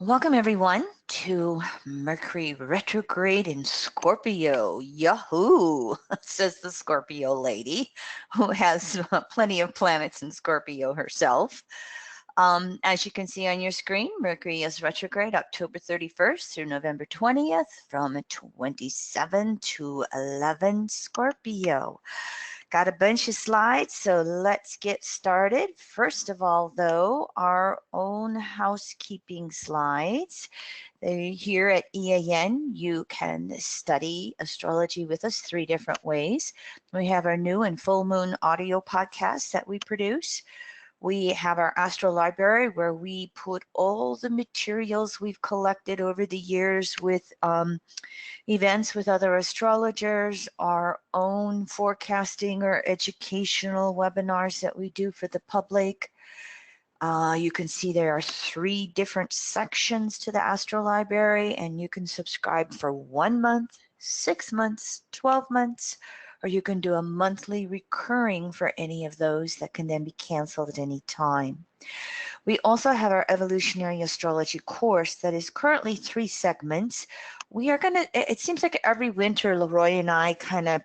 Welcome everyone to Mercury retrograde in Scorpio. Yahoo, says the Scorpio lady who has plenty of planets in Scorpio herself. As you can see on your screen, Mercury is retrograde October 31st through November 20th from 27 to 11 Scorpio. Got a bunch of slides, so let's get started. First of all, though, our own housekeeping slides. Here at EAN, you can study astrology with us 3 different ways. We have our new and full moon audio podcasts that we produce. We have our astro library where we put all the materials we've collected over the years with events with other astrologers, our own forecasting or educational webinars that we do for the public. You can see there are 3 different sections to the astro library, and you can subscribe for 1 month, 6 months, 12 months, or you can do a monthly recurring for any of those that can then be canceled at any time. We also have our Evolutionary Astrology course that is currently 3 segments. We are going to, it seems like every winter, Leroy and I kind of,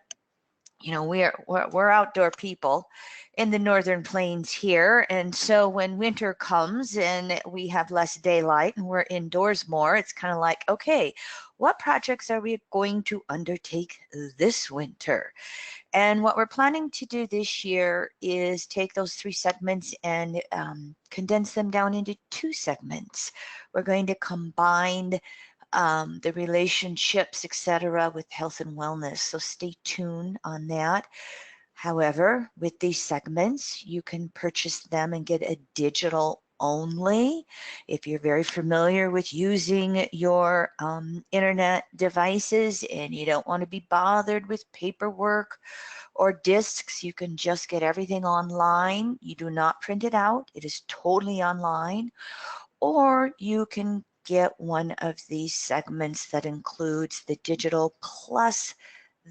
you know, we're outdoor people in the northern plains here. And so when winter comes and we have less daylight and we're indoors more, it's kind of like, okay, what projects are we going to undertake this winter? And what we're planning to do this year is take those 3 segments and condense them down into 2 segments. We're going to combine the relationships, etc., with health and wellness. So stay tuned on that. However, with these segments, you can purchase them and get a digital only. If you're very familiar with using your internet devices and you don't want to be bothered with paperwork or discs, you can just get everything online. You do not print it out. It is totally online. Or you can get one of these segments that includes the digital plus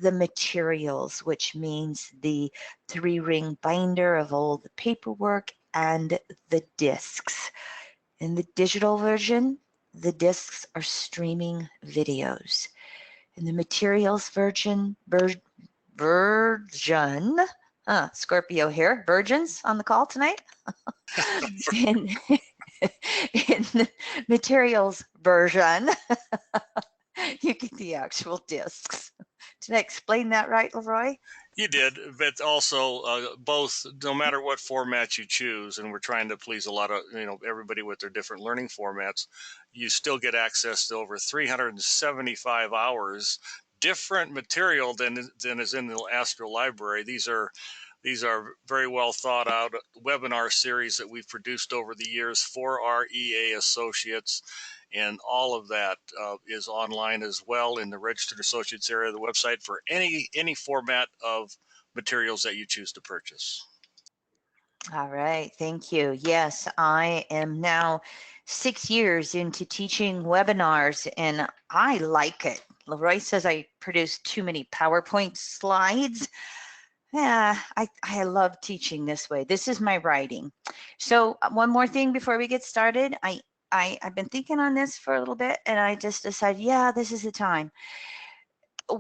the materials, which means the 3-ring binder of all the paperwork and the discs. In the digital version, the discs are streaming videos. In the materials version, Scorpio here, virgins on the call tonight. in the materials version, you get the actual discs. Did I explain that right, Leroy? You did, but also both, no matter what format you choose, and we're trying to please a lot of, everybody with their different learning formats, you still get access to over 375 hours different material than is in the Astro Library. These are very well thought out webinar series that we've produced over the years for our EA associates. And all of that is online as well in the Registered Associates area of the website for any format of materials that you choose to purchase. All right, thank you. Yes, I am now 6 years into teaching webinars, and I like it. Leroy says I produce too many PowerPoint slides. Yeah, I love teaching this way. This is my writing. So one more thing before we get started. I've been thinking on this for a little bit, and I just decided, yeah, this is the time.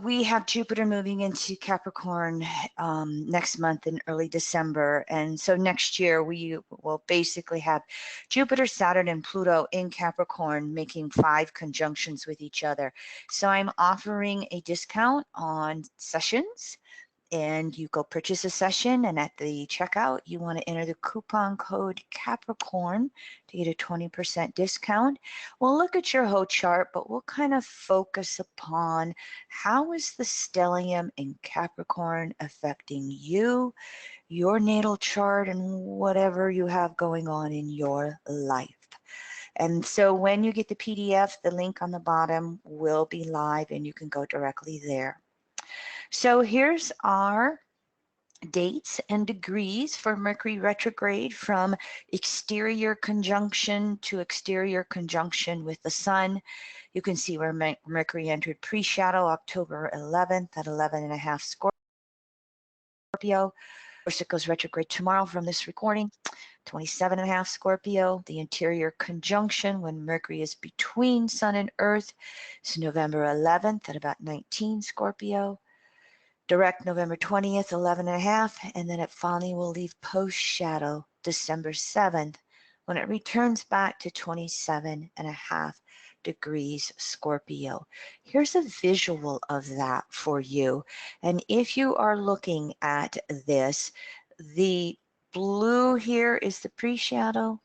We have Jupiter moving into Capricorn next month in early December. And so next year we will basically have Jupiter, Saturn, and Pluto in Capricorn making 5 conjunctions with each other. So I'm offering a discount on sessions. And you go purchase a session, and at the checkout, you want to enter the coupon code Capricorn to get a 20% discount. We'll look at your whole chart, but we'll kind of focus upon how is the stellium in Capricorn affecting you, your natal chart, and whatever you have going on in your life. And so when you get the PDF, the link on the bottom will be live, and you can go directly there. So here's our dates and degrees for Mercury retrograde from exterior conjunction to exterior conjunction with the Sun. You can see where Mercury entered pre-shadow October 11th at 11.5 Scorpio. course, it goes retrograde tomorrow from this recording. 27.5 Scorpio. The interior conjunction when Mercury is between Sun and Earth is November 11th at about 19 Scorpio. Direct November 20th, 11.5, and then it finally will leave post shadow December 7th when it returns back to 27.5 degrees Scorpio. Here's a visual of that for you. And if you are looking at this, the blue here is the pre-shadow.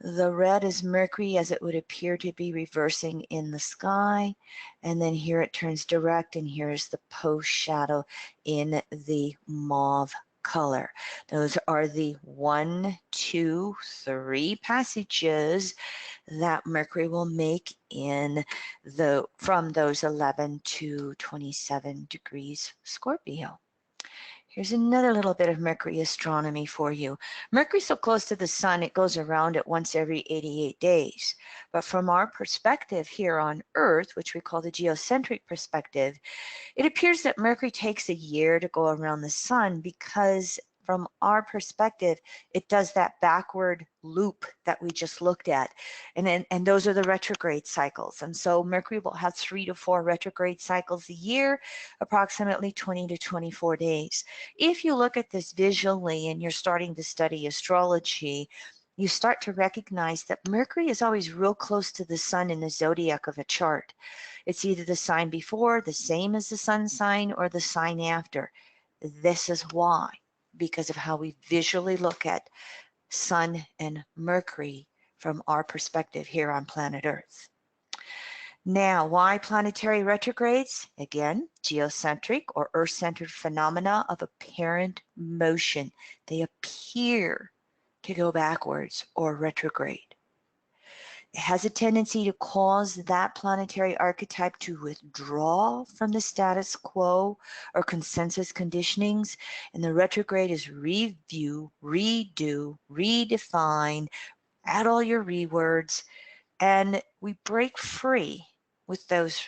The red is Mercury as it would appear to be reversing in the sky. And then here it turns direct, and here's the post shadow in the mauve color. Those are the 1, 2, 3 passages that Mercury will make in from those 11 to 27 degrees Scorpio. Here's another little bit of Mercury astronomy for you. Mercury's so close to the sun, it goes around it once every 88 days. But from our perspective here on Earth, which we call the geocentric perspective, it appears that Mercury takes a year to go around the sun because from our perspective, it does that backward loop that we just looked at. And those are the retrograde cycles. And so Mercury will have 3 to 4 retrograde cycles a year, approximately 20 to 24 days. If you look at this visually and you're starting to study astrology, you start to recognize that Mercury is always real close to the sun in the zodiac of a chart. It's either the sign before, the same as the sun sign, or the sign after. This is why, because of how we visually look at Sun and Mercury from our perspective here on planet Earth. Now, why planetary retrogrades? Again, geocentric or Earth-centered phenomena of apparent motion. They appear to go backwards or retrograde. It has a tendency to cause that planetary archetype to withdraw from the status quo or consensus conditionings, and the retrograde is review, redo, redefine, add all your rewords, and we break free with those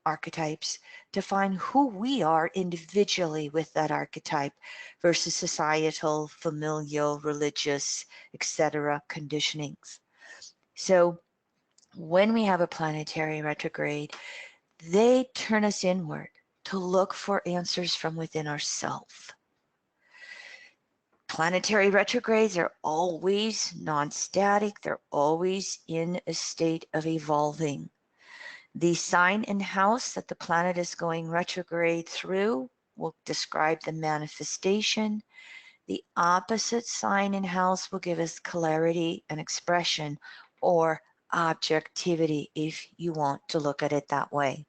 archetypes to find who we are individually with that archetype versus societal, familial, religious, etc. conditionings. So when we have a planetary retrograde, they turn us inward to look for answers from within ourselves. Planetary retrogrades are always non-static. They're always in a state of evolving. The sign and house that the planet is going retrograde through will describe the manifestation. The opposite sign and house will give us clarity and expression, or objectivity, if you want to look at it that way.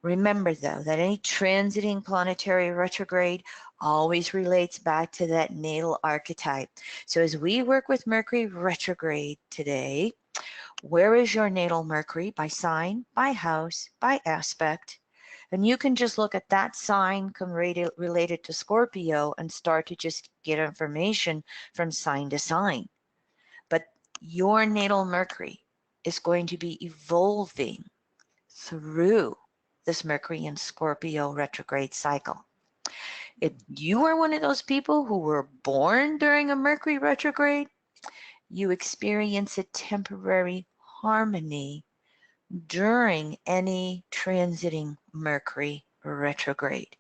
Remember, though, that any transiting planetary retrograde always relates back to that natal archetype. So as we work with Mercury retrograde today, where is your natal Mercury by sign, by house, by aspect? And you can just look at that sign related to Scorpio and start to just get information from sign to sign. But your natal Mercury is going to be evolving through this Mercury and Scorpio retrograde cycle. If you are one of those people who were born during a Mercury retrograde, you experience a temporary harmony during any transiting Mercury retrograde.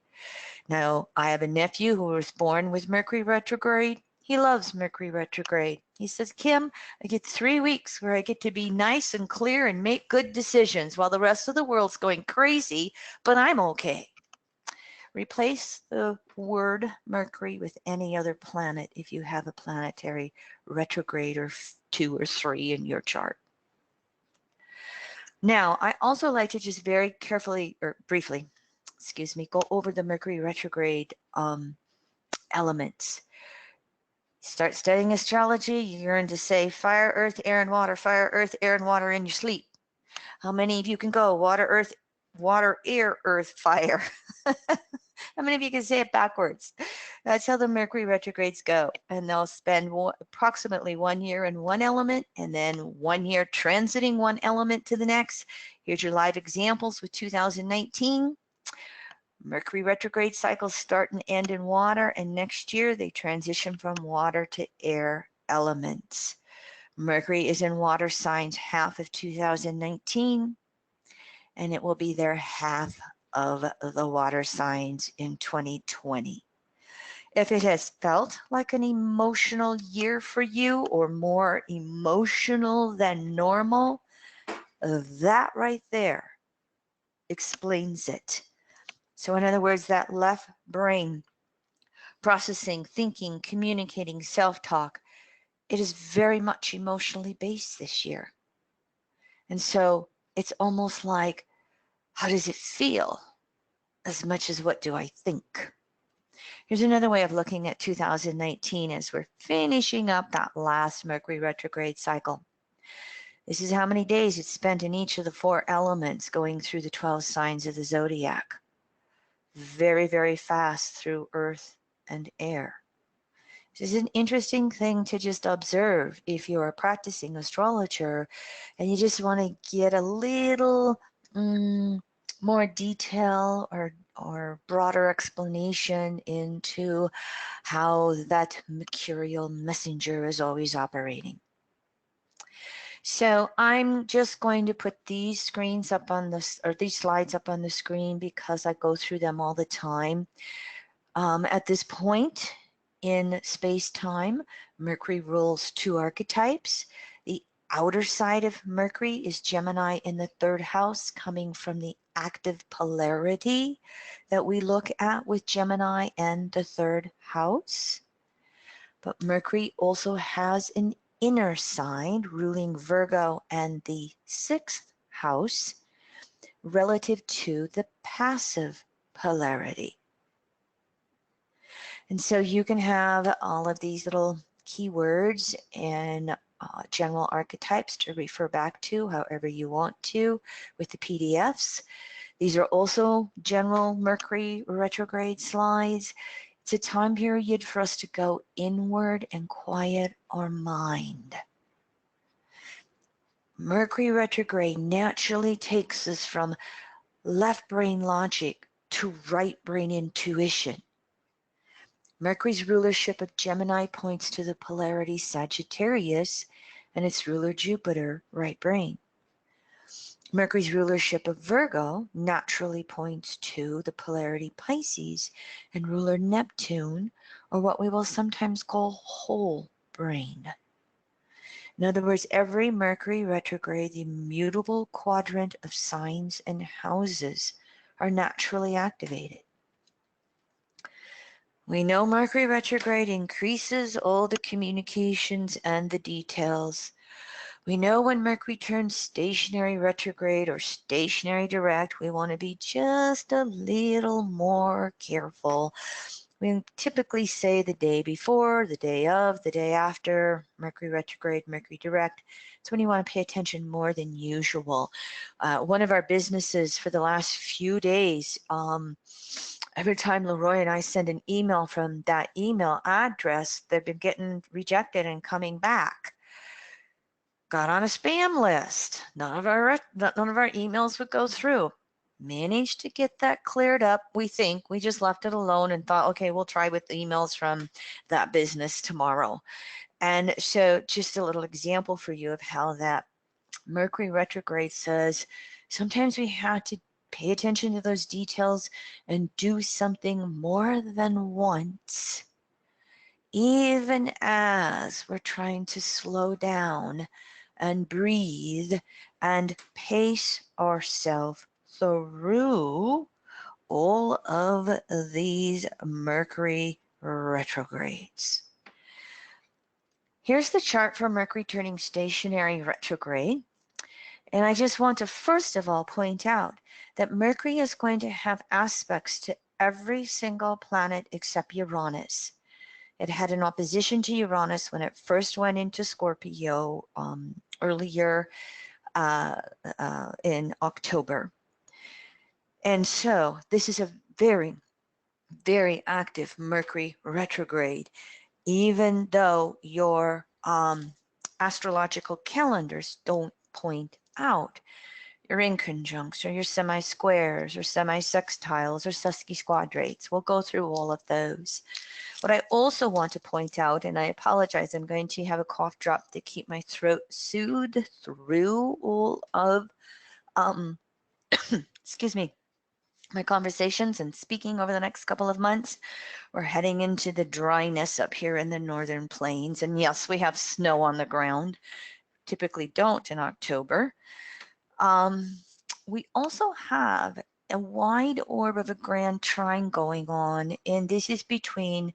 Now, I have a nephew who was born with Mercury retrograde. He loves Mercury retrograde. He says, Kim, I get 3 weeks where I get to be nice and clear and make good decisions while the rest of the world's going crazy, but I'm okay. Replace the word Mercury with any other planet if you have a planetary retrograde or 2 or 3 in your chart. Now, I also like to just very carefully or briefly, go over the Mercury retrograde elements. Start studying astrology, you're going to say fire, earth, air, and water, fire, earth, air, and water in your sleep. How many of you can go water, air, earth, fire? How many of you can say it backwards? That's how the Mercury retrogrades go. And they'll spend approximately 1 year in one element and then 1 year transiting one element to the next. Here's your live examples with 2019. Mercury retrograde cycles start and end in water, and next year they transition from water to air elements. Mercury is in water signs half of 2019, and it will be there half of the water signs in 2020. If it has felt like an emotional year for you or more emotional than normal, that right there explains it. So in other words, that left brain processing, thinking, communicating, self-talk, it is very much emotionally based this year. And so it's almost like, how does it feel? As much as what do I think? Here's another way of looking at 2019 as we're finishing up that last Mercury retrograde cycle. This is how many days it's spent in each of the 4 elements going through the 12 signs of the zodiac. Very, very fast through earth and air. This is an interesting thing to just observe if you're a practicing astrologer and you just want to get a little more detail or broader explanation into how that mercurial messenger is always operating. So I'm just going to put these screens up on this, or these slides up on the screen because I go through them all the time. At this point in space-time, Mercury rules 2 archetypes. The outer side of Mercury is Gemini in the 3rd house, coming from the active polarity that we look at with Gemini and the 3rd house. But Mercury also has an inner sign ruling Virgo and the 6th house relative to the passive polarity. And so you can have all of these little keywords and general archetypes to refer back to however you want to with the PDFs. These are also general Mercury retrograde slides. It's a time period for us to go inward and quiet our mind. Mercury retrograde naturally takes us from left brain logic to right brain intuition. Mercury's rulership of Gemini points to the polarity Sagittarius and its ruler Jupiter, right brain. Mercury's rulership of Virgo naturally points to the polarity Pisces and ruler Neptune, or what we will sometimes call whole brain. In other words, every Mercury retrograde, the mutable quadrant of signs and houses are naturally activated. We know Mercury retrograde increases all the communications and the details. We know when Mercury turns stationary retrograde or stationary direct, we want to be just a little more careful. We typically say the day before, the day of, the day after, Mercury retrograde, Mercury direct. It's when you want to pay attention more than usual. One of our businesses for the last few days, every time Leroy and I send an email from that email address, they've been getting rejected and coming back. Got on a spam list. None of our emails would go through. Managed to get that cleared up, we think. We just left it alone and thought, okay, we'll try with the emails from that business tomorrow. And so just a little example for you of how that Mercury retrograde says sometimes we have to pay attention to those details and do something more than once, even as we're trying to slow down and breathe and pace ourselves through all of these Mercury retrogrades. Here's the chart for Mercury turning stationary retrograde. And I just want to first of all point out that Mercury is going to have aspects to every single planet except Uranus. It had an opposition to Uranus when it first went into Scorpio earlier in October. And so this is a very, very active Mercury retrograde, even though your astrological calendars don't point out your inconjuncts, or your semi-squares, or semi-sextiles, or sesquisquadrates. We'll go through all of those. What I also want to point out, and I apologize, I'm going to have a cough drop to keep my throat soothed through all of, excuse me, my conversations and speaking over the next couple of months. We're heading into the dryness up here in the northern plains. And yes, we have snow on the ground. Typically don't in October. We also have a wide orb of a grand trine going on, and this is between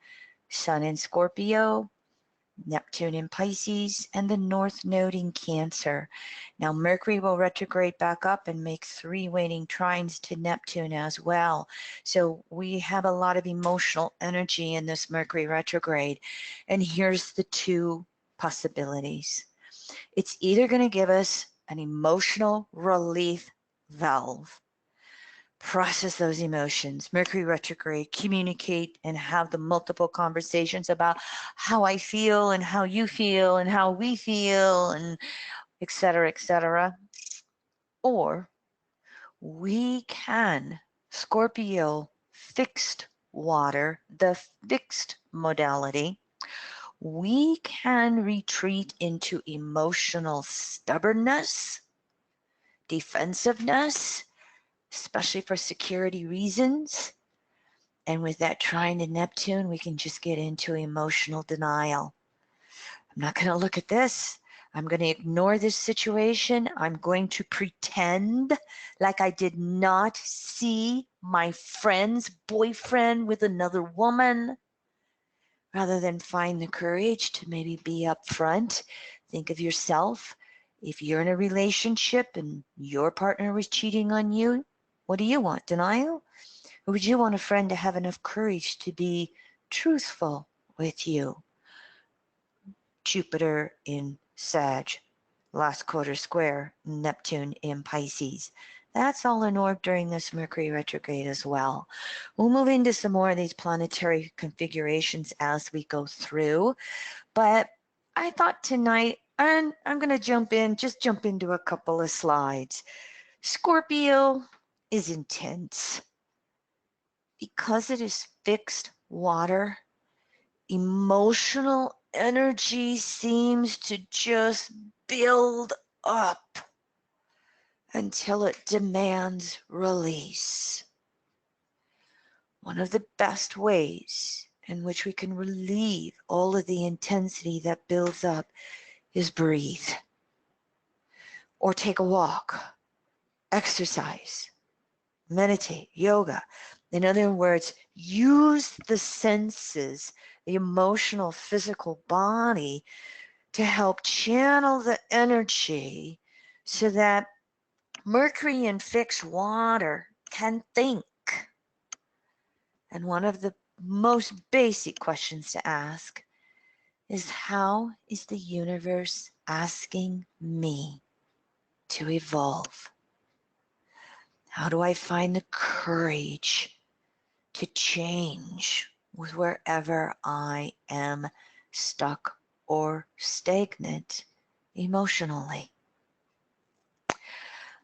Sun in Scorpio, Neptune in Pisces, and the North Node in Cancer. Now, Mercury will retrograde back up and make 3 waning trines to Neptune as well. So we have a lot of emotional energy in this Mercury retrograde. And here's the 2 possibilities. It's either going to give us an emotional relief valve, process those emotions, Mercury retrograde, communicate and have the multiple conversations about how I feel and how you feel and how we feel and et cetera, or we can Scorpio fixed water, the fixed modality. We can retreat into emotional stubbornness, defensiveness, especially for security reasons. And with that trine to Neptune, we can just get into emotional denial. I'm not going to look at this. I'm going to ignore this situation. I'm going to pretend like I did not see my friend's boyfriend with another woman, rather than find the courage to maybe be upfront. Think of yourself. If you're in a relationship and your partner was cheating on you, what do you want? Denial? Or would you want a friend to have enough courage to be truthful with you? Jupiter in Sag, last quarter square, Neptune in Pisces. That's all in orb during this Mercury retrograde as well. We'll move into some more of these planetary configurations as we go through, but I thought tonight, and I'm going to just jump into a couple of slides. Scorpio is intense. Because it is fixed water, emotional energy seems to just build up until it demands release. One of the best ways in which we can relieve all of the intensity that builds up is breathe, or take a walk, exercise, meditate, yoga. In other words, use the senses, the emotional, physical body to help channel the energy so that Mercury in fixed water can think. And one of the most basic questions to ask is, how is the universe asking me to evolve? How do I find the courage to change with wherever I am stuck or stagnant emotionally?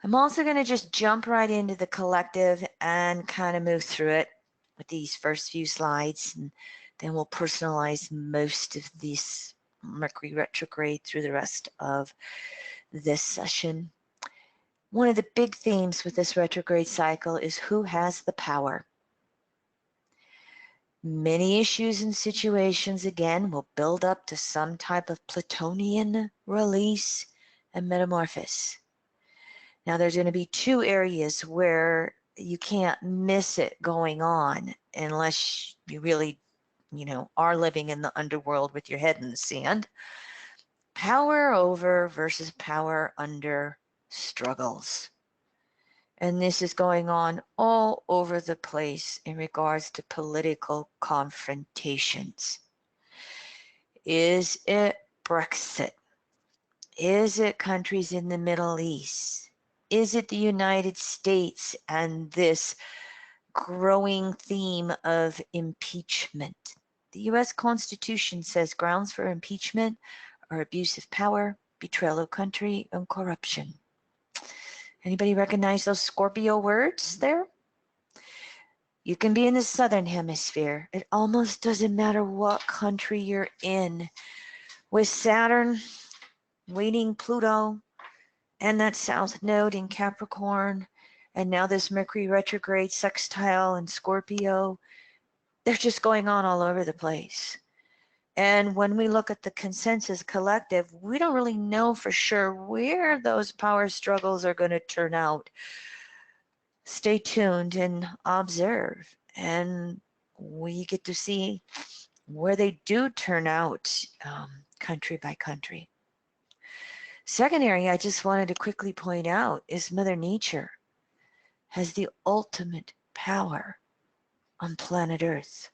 I'm also going to just jump right into the collective and kind of move through it with these first few slides, and then we'll personalize most of this Mercury retrograde through the rest of this session. One of the big themes with this retrograde cycle is who has the power. Many issues and situations, again, will build up to some type of Plutonian release and metamorphosis. Now, there's going to be 2 areas where you can't miss it going on unless you really, are living in the underworld with your head in the sand. Power over versus power under struggles. And this is going on all over the place in regards to political confrontations. Is it Brexit? Is it countries in the Middle East? Is it the United States and this growing theme of impeachment? The U.S. Constitution says grounds for impeachment are abuse of power, betrayal of country, and corruption. Anybody recognize those Scorpio words there? You can be in the southern hemisphere. It almost doesn't matter what country you're in. With Saturn waiting Pluto and that south node in Capricorn, and now this Mercury retrograde sextile in Scorpio, they're just going on all over the place. And when we look at the consensus collective, we don't really know for sure where those power struggles are going to turn out. Stay tuned and observe, and we get to see where they do turn out, country by country. Second area I just wanted to quickly point out is Mother Nature has the ultimate power on planet Earth.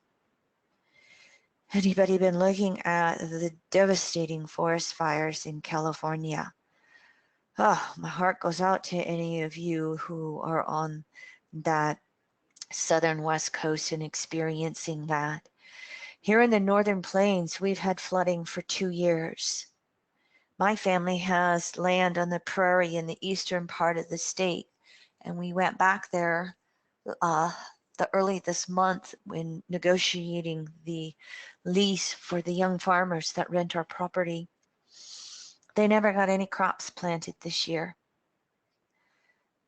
Anybody been looking at the devastating forest fires in California? Oh, my heart goes out to any of you who are on that southern west coast and experiencing that. Here in the northern plains, we've had flooding for 2 years. My family has land on the prairie in the eastern part of the state, and we went back there early this month when negotiating the lease for the young farmers that rent our property. They never got any crops planted this year.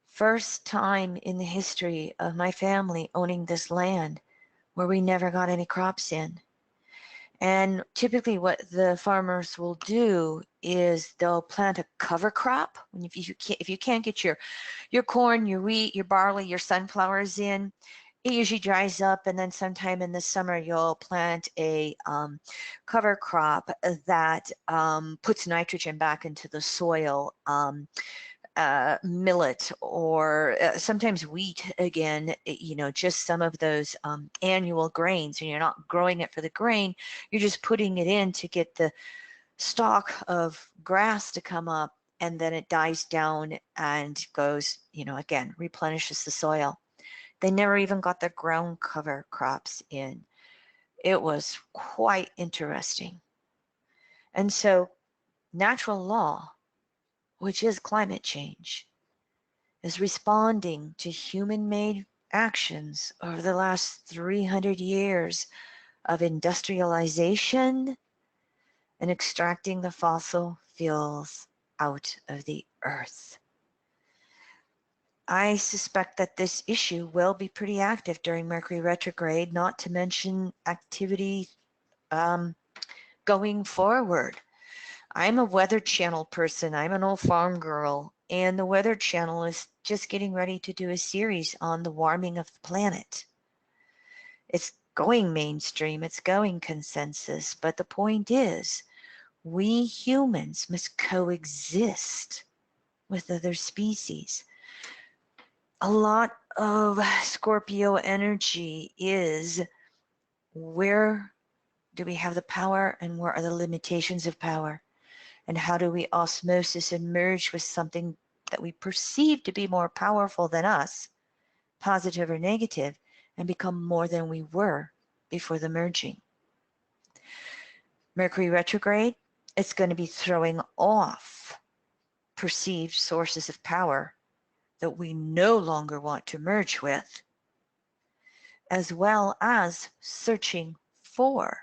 First time in the history of my family owning this land where we never got any crops in. And typically what the farmers will do is they'll plant a cover crop. If you can't get your corn, your wheat, your barley, your sunflowers in, it usually dries up, and then sometime in the summer you'll plant a cover crop that puts nitrogen back into the soil. Millet or sometimes wheat again, just some of those annual grains, and you're not growing it for the grain, you're just putting it in to get the stalk of grass to come up, and then it dies down and goes, again, replenishes the soil. They never even got their ground cover crops in. It was quite interesting. And so natural law, which is climate change, is responding to human-made actions over the last 300 years of industrialization and extracting the fossil fuels out of the earth. I suspect that this issue will be pretty active during Mercury retrograde, not to mention activity going forward. I'm a Weather Channel person. I'm an old farm girl, and the Weather Channel is just getting ready to do a series on the warming of the planet. It's going mainstream, it's going consensus, but the point is, we humans must coexist with other species. A lot of Scorpio energy is, where do we have the power and where are the limitations of power? And how do we osmosis and merge with something that we perceive to be more powerful than us, positive or negative, and become more than we were before the merging? Mercury retrograde, it's going to be throwing off perceived sources of power that we no longer want to merge with, as well as searching for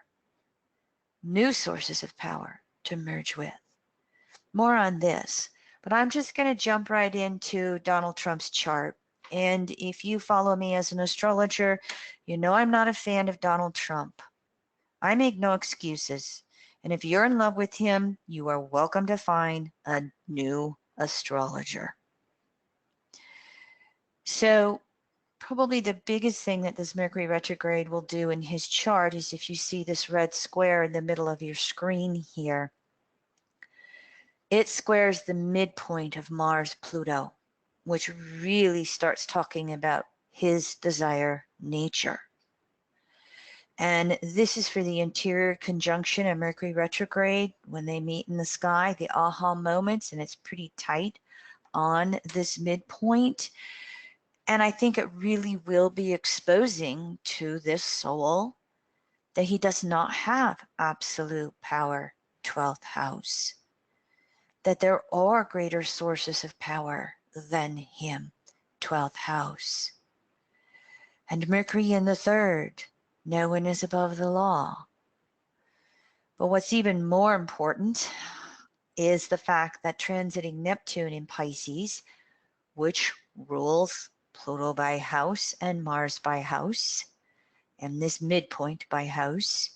new sources of power to merge with. More on this, but I'm just going to jump right into Donald Trump's chart. And if you follow me as an astrologer, you know I'm not a fan of Donald Trump. I make no excuses. And if you're in love with him, you are welcome to find a new astrologer. So probably the biggest thing that this Mercury retrograde will do in his chart is, if you see this red square in the middle of your screen here, it squares the midpoint of Mars-Pluto, which really starts talking about his desire nature. And this is for the interior conjunction of Mercury retrograde when they meet in the sky, the aha moments, and it's pretty tight on this midpoint. And I think it really will be exposing to this soul that he does not have absolute power, 12th house, that there are greater sources of power than him, 12th house. And Mercury in the 3rd, no one is above the law. But what's even more important is the fact that transiting Neptune in Pisces, which rules Pluto by house and Mars by house, and this midpoint by house,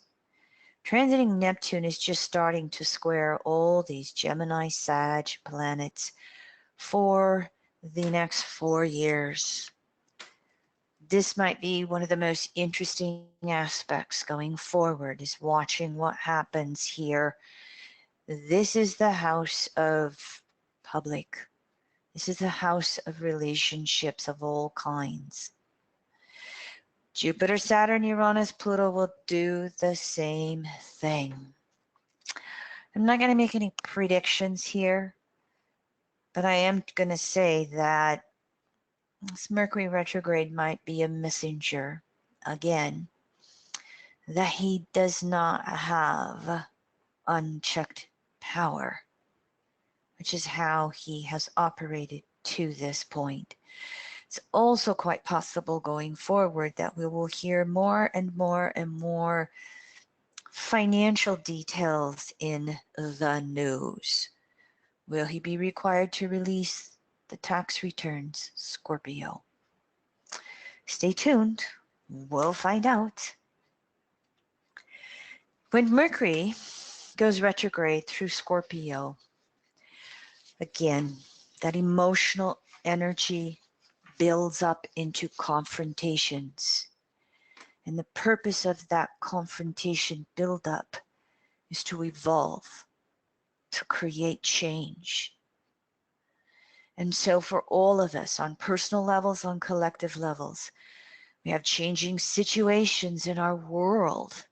transiting Neptune is just starting to square all these Gemini, Sag planets for the next 4 years. This might be one of the most interesting aspects going forward, is watching what happens here. This is the house of public. This is the house of relationships of all kinds. Jupiter, Saturn, Uranus, Pluto will do the same thing. I'm not going to make any predictions here, but I am going to say that this Mercury retrograde might be a messenger, again, that he does not have unchecked power, which is how he has operated to this point. It's also quite possible going forward that we will hear more and more and more financial details in the news. Will he be required to release the tax returns, Scorpio? Stay tuned. We'll find out. When Mercury goes retrograde through Scorpio, again, that emotional energy builds up into confrontations. And the purpose of that confrontation buildup is to evolve, to create change. And so for all of us, on personal levels, on collective levels, we have changing situations in our world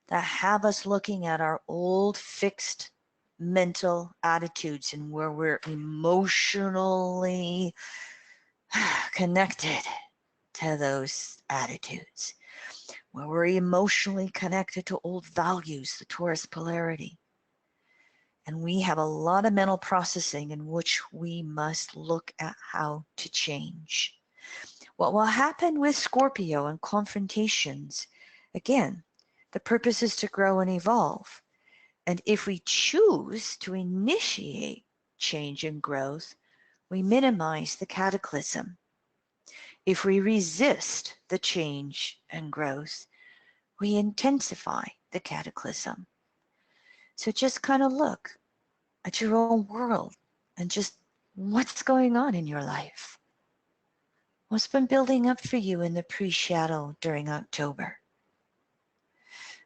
that have us looking at our old fixed mental attitudes and where we're emotionally connected to those attitudes, where we're emotionally connected to old values, the Taurus polarity. And we have a lot of mental processing in which we must look at how to change. What will happen with Scorpio and confrontations, again, the purpose is to grow and evolve. And if we choose to initiate change and growth, we minimize the cataclysm. If we resist the change and growth, we intensify the cataclysm. So just kind of look at your own world and just what's going on in your life. What's been building up for you in the pre-shadow during October?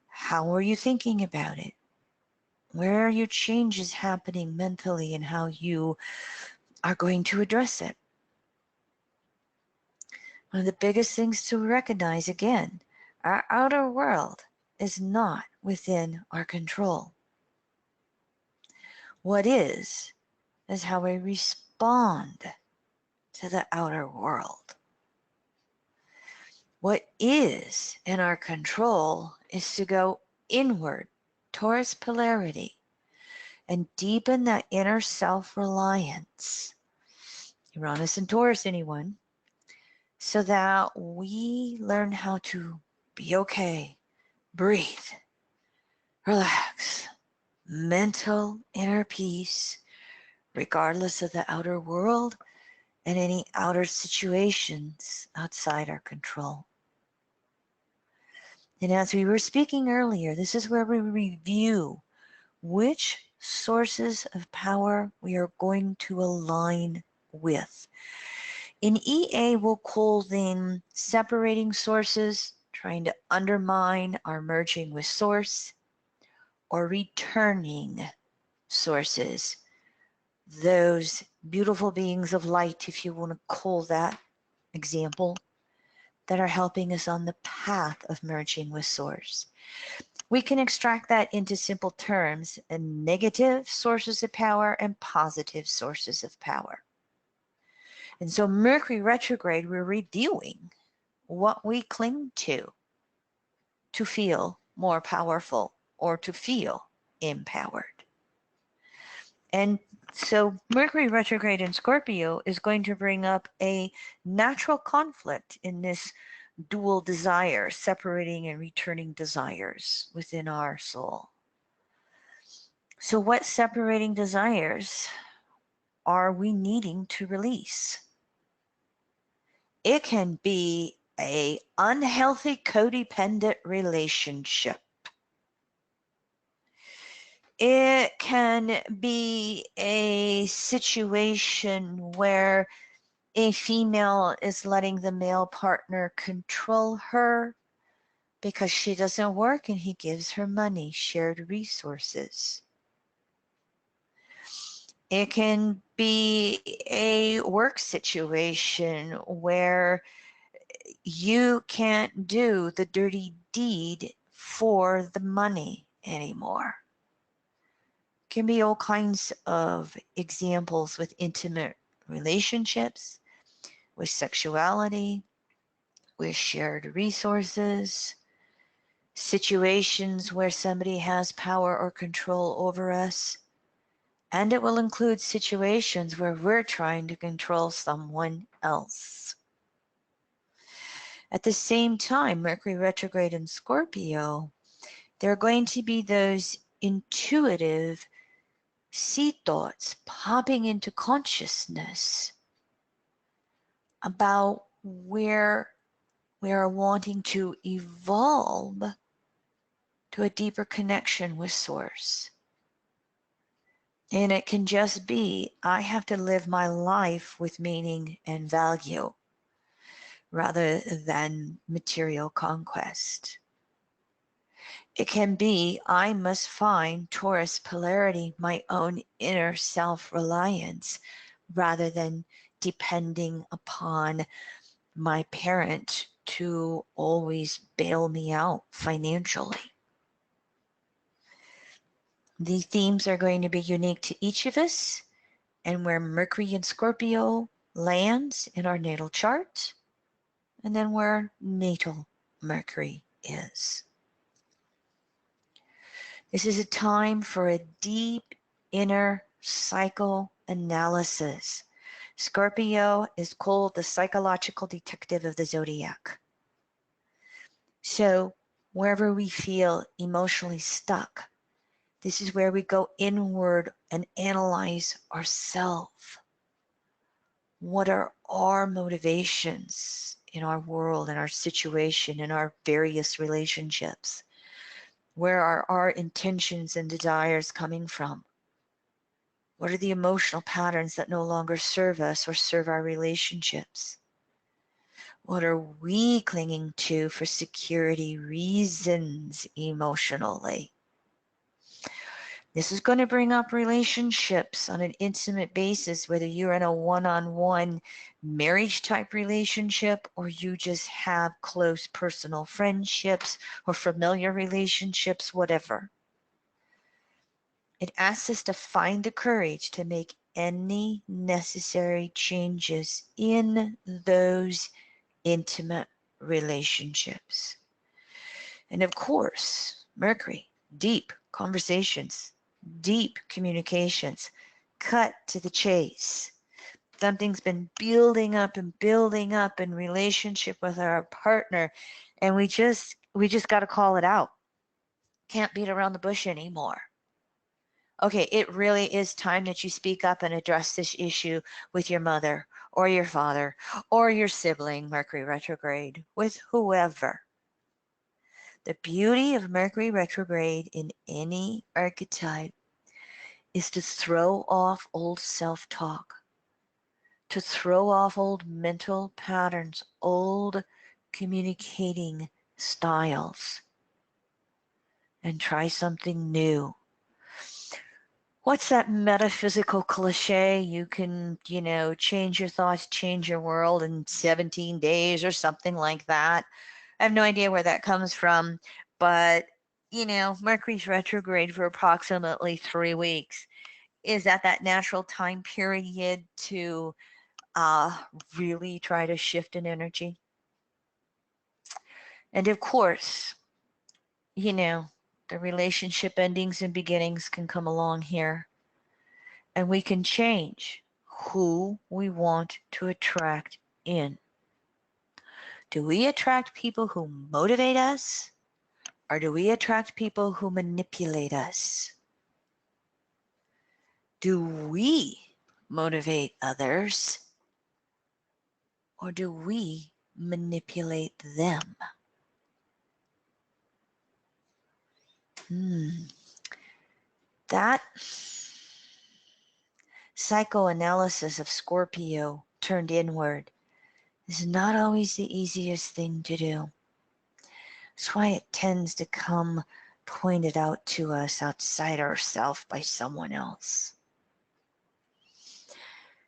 How are you thinking about it? Where are your changes happening mentally and how you are going to address it? One of the biggest things to recognize, again, our outer world is not within our control. What is how we respond to the outer world. What is in our control is to go inward, Taurus polarity, and deepen that inner self-reliance. Uranus and Taurus, anyone, so that we learn how to be okay, breathe, relax, mental inner peace, regardless of the outer world and any outer situations outside our control. And as we were speaking earlier, this is where we review which sources of power we are going to align with. In EA, we'll call them separating sources, trying to undermine our merging with source, or returning sources, those beautiful beings of light, if you want to call that example, that are helping us on the path of merging with source. We can extract that into simple terms, and negative sources of power and positive sources of power. And so Mercury retrograde, we're reviewing what we cling to feel more powerful or to feel empowered. And So Mercury retrograde in Scorpio is going to bring up a natural conflict in this dual desire, separating and returning desires within our soul. So what separating desires are we needing to release? It can be an unhealthy codependent relationship. It can be a situation where a female is letting the male partner control her because she doesn't work and he gives her money, shared resources. It can be a work situation where you can't do the dirty deed for the money anymore. Can be all kinds of examples with intimate relationships, with sexuality, with shared resources, situations where somebody has power or control over us. And it will include situations where we're trying to control someone else. At the same time, Mercury retrograde in Scorpio, there are going to be those intuitive seed thoughts popping into consciousness about where we are wanting to evolve to a deeper connection with Source. And it can just be, I have to live my life with meaning and value rather than material conquest. It can be, I must find Taurus polarity, my own inner self-reliance, rather than depending upon my parent to always bail me out financially. These themes are going to be unique to each of us, and where Mercury in Scorpio lands in our natal chart, and then where natal Mercury is. This is a time for a deep inner psychoanalysis. Scorpio is called the psychological detective of the zodiac. So wherever we feel emotionally stuck, this is where we go inward and analyze ourselves. What are our motivations in our world, in our situation, in our various relationships? Where are our intentions and desires coming from? What are the emotional patterns that no longer serve us or serve our relationships? What are we clinging to for security reasons emotionally? This is going to bring up relationships on an intimate basis, whether you're in a one-on-one marriage type relationship or you just have close personal friendships or familiar relationships, whatever. It asks us to find the courage to make any necessary changes in those intimate relationships. And of course, Mercury, deep conversations, deep communications, cut to the chase. Something's been building up in relationship with our partner, and we just got to call it out. Can't beat around the bush anymore. Okay, it really is time that you speak up and address this issue with your mother or your father or your sibling, Mercury retrograde, with whoever. The beauty of Mercury retrograde in any archetype is to throw off old self-talk, to throw off old mental patterns, old communicating styles, and try something new. What's that metaphysical cliche? You can, change your thoughts, change your world in 17 days or something like that. I have no idea where that comes from, but, Mercury's retrograde for approximately 3 weeks. Is that natural time period to really try to shift an energy? And of course, the relationship endings and beginnings can come along here. And we can change who we want to attract in. Do we attract people who motivate us, or do we attract people who manipulate us? Do we motivate others, or do we manipulate them? That psychoanalysis of Scorpio turned inward is not always the easiest thing to do. That's why it tends to come pointed out to us outside ourselves by someone else.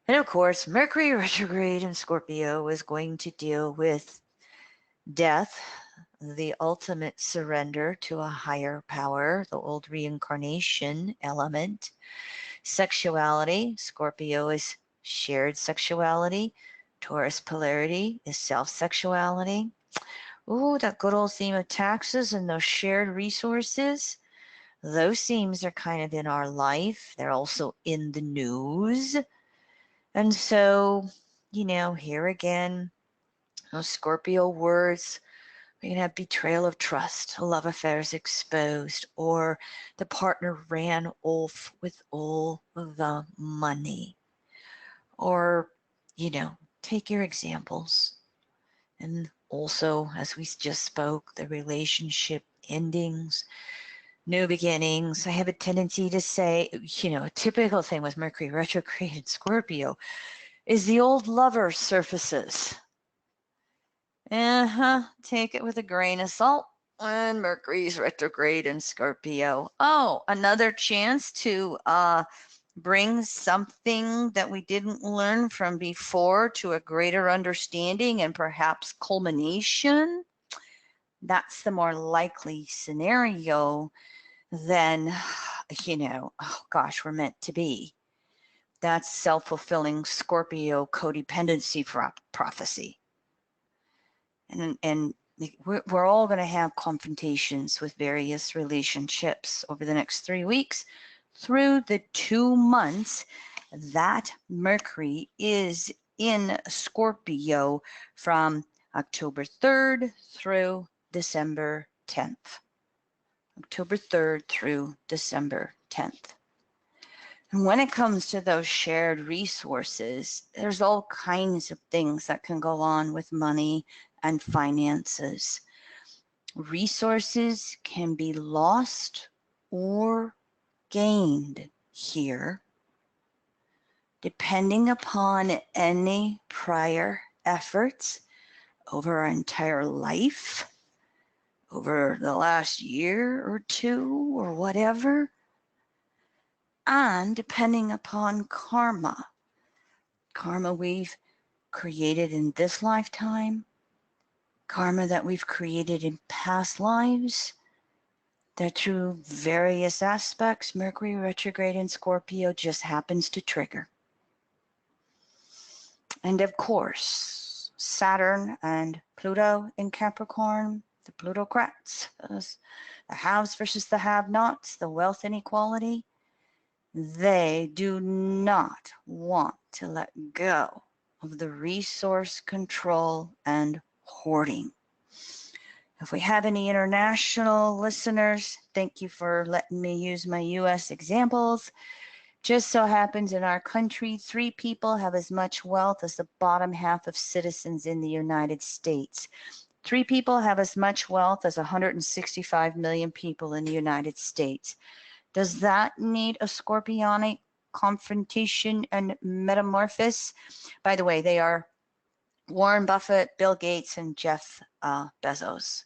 And of course, Mercury retrograde in Scorpio is going to deal with death, the ultimate surrender to a higher power, the old reincarnation element. Sexuality, Scorpio is shared sexuality. Taurus polarity is self-sexuality. Ooh, that good old theme of taxes and those shared resources. Those themes are kind of in our life. They're also in the news. And so, here again, those Scorpio words, we can have betrayal of trust, love affairs exposed, or the partner ran off with all the money. Or, take your examples. And also, as we just spoke, the relationship endings, new beginnings. I have a tendency to say, a typical thing with Mercury retrograde in Scorpio is the old lover surfaces. Take it with a grain of salt when Mercury's retrograde in Scorpio. Oh, another chance to bring something that we didn't learn from before to a greater understanding and perhaps culmination. That's the more likely scenario than, oh gosh, we're meant to be. That's self-fulfilling Scorpio codependency prophecy. And we're all going to have confrontations with various relationships over the next 3 weeks through the 2 months that Mercury is in Scorpio from October 3rd through December 10th. October 3rd through December 10th. And when it comes to those shared resources, there's all kinds of things that can go on with money and finances. Resources can be lost or gained here, depending upon any prior efforts over our entire life, over the last year or two or whatever, and depending upon karma we've created in this lifetime, karma that we've created in past lives, that through various aspects, Mercury retrograde in Scorpio just happens to trigger. And of course, Saturn and Pluto in Capricorn, the plutocrats, the haves versus the have-nots, the wealth inequality, they do not want to let go of the resource control and hoarding. If we have any international listeners, thank you for letting me use my US examples. Just so happens in our country, 3 people have as much wealth as the bottom half of citizens in the United States. 3 people have as much wealth as 165 million people in the United States. Does that need a scorpionic confrontation and metamorphosis? By the way, they are Warren Buffett, Bill Gates, and Jeff Bezos.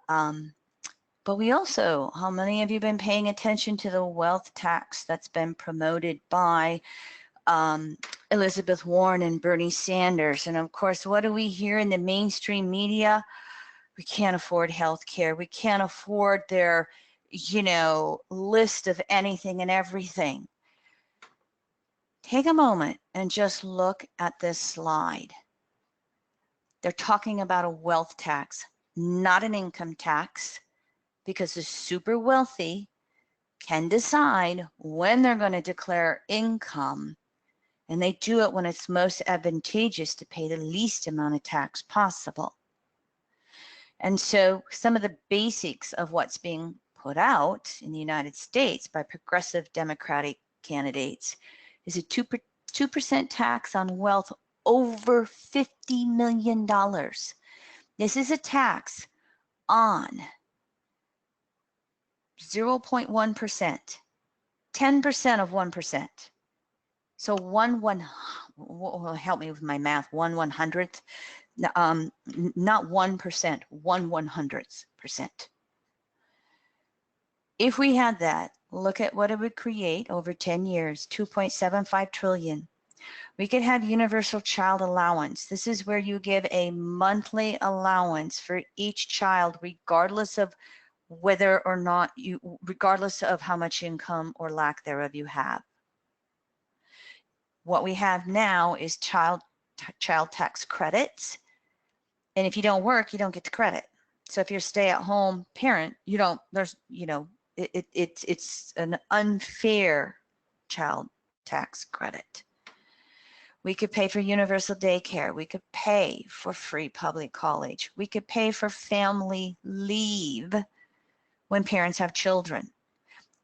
But we also, how many of you have been paying attention to the wealth tax that's been promoted by Elizabeth Warren and Bernie Sanders? And of course, what do we hear in the mainstream media? We can't afford health care. We can't afford their list of anything and everything. Take a moment and just look at this slide. They're talking about a wealth tax, not an income tax, because the super wealthy can decide when they're going to declare income, and they do it when it's most advantageous to pay the least amount of tax possible. And so some of the basics of what's being put out in the United States by progressive Democratic candidates is a 2% tax on wealth over $50 million. This is a tax on 0.1%, 10% of 1%. So help me with my math, 1/100th, not 1%, 1/100th%. If we had that, look at what it would create over 10 years, 2.75 trillion. We could have universal child allowance. This is where you give a monthly allowance for each child, regardless of whether or not regardless of how much income or lack thereof you have. What we have now is child tax credits. And if you don't work, you don't get the credit. So if you're a stay-at-home parent, you don't, there's, it's an unfair child tax credit. We could pay for universal daycare. We could pay for free public college. We could pay for family leave when parents have children.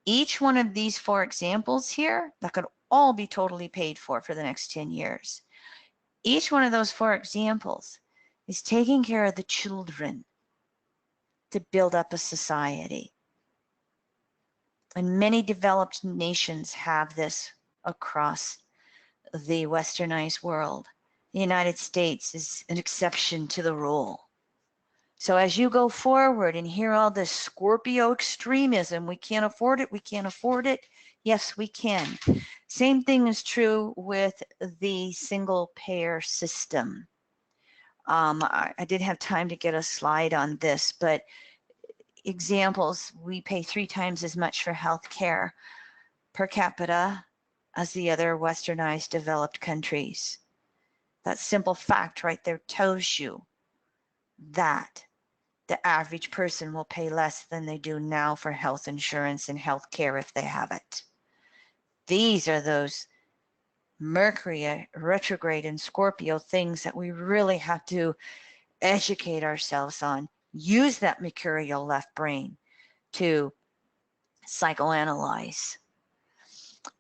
Each one of these 4 examples here, that could all be totally paid for the next 10 years. Each one of those 4 examples is taking care of the children to build up a society. And many developed nations have this across the westernized world. The United States is an exception to the rule. So as you go forward and hear all this Scorpio extremism, we can't afford it, we can't afford it. Yes, we can. Same thing is true with the single payer system. I did have time to get a slide on this, but examples, we pay 3 times as much for health care per capita as the other westernized developed countries. That simple fact right there tells you that the average person will pay less than they do now for health insurance and health care if they have it. These are those Mercury retrograde and Scorpio things that we really have to educate ourselves on. Use that mercurial left brain to psychoanalyze.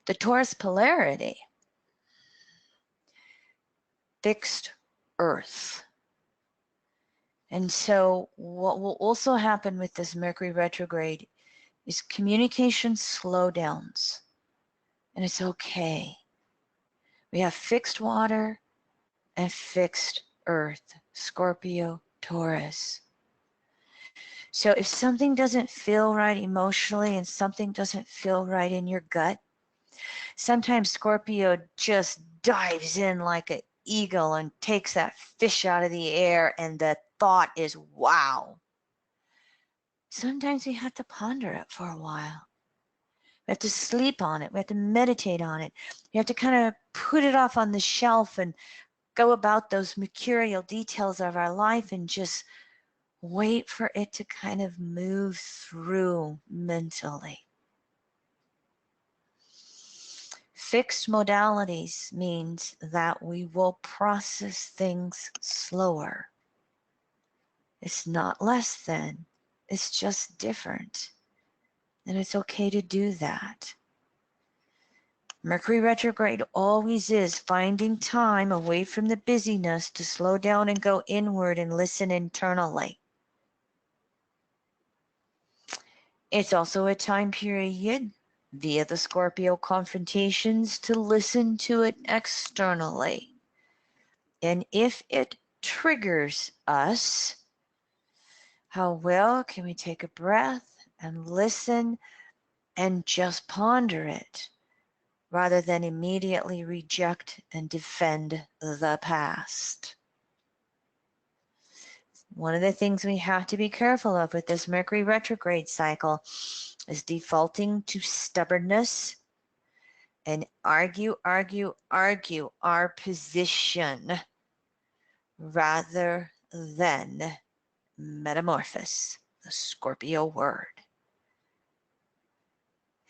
The Taurus polarity, fixed earth. And so what will also happen with this Mercury retrograde is communication slowdowns, and it's okay. We have fixed water and fixed earth, Scorpio, Taurus. So if something doesn't feel right emotionally and something doesn't feel right in your gut, sometimes Scorpio just dives in like an eagle and takes that fish out of the air, and the thought is, wow. Sometimes we have to ponder it for a while. We have to sleep on it. We have to meditate on it. You have to kind of put it off on the shelf and go about those mercurial details of our life and just wait for it to kind of move through mentally. Fixed modalities means that we will process things slower. It's not less than, it's just different. And it's okay to do that. Mercury retrograde always is finding time away from the busyness to slow down and go inward and listen internally. It's also a time period via the Scorpio confrontations to listen to it externally. And if it triggers us, how well can we take a breath and listen and just ponder it rather than immediately reject and defend the past? One of the things we have to be careful of with this Mercury retrograde cycle is defaulting to stubbornness and argue our position rather than metamorphose, the Scorpio word.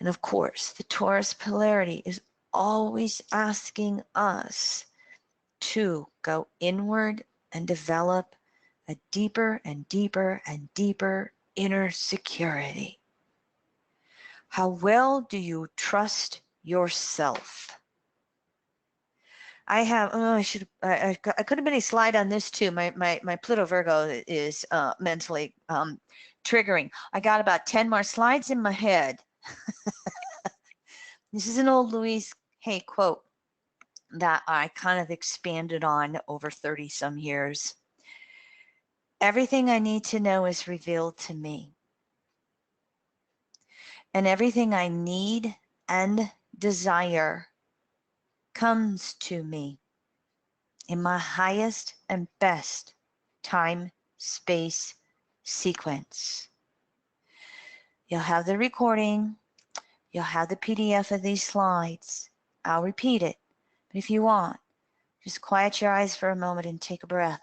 And of course, the Taurus polarity is always asking us to go inward and develop a deeper and deeper and deeper inner security. How well do you trust yourself? I have, I could have been a slide on this too. My Pluto Virgo is mentally triggering. I got about 10 more slides in my head. This is an old Louise Hay quote that I kind of expanded on over 30 some years. Everything I need to know is revealed to me. And everything I need and desire comes to me in my highest and best time, space, sequence. You'll have the recording. You'll have the PDF of these slides. I'll repeat it. But if you want, just quiet your eyes for a moment and take a breath.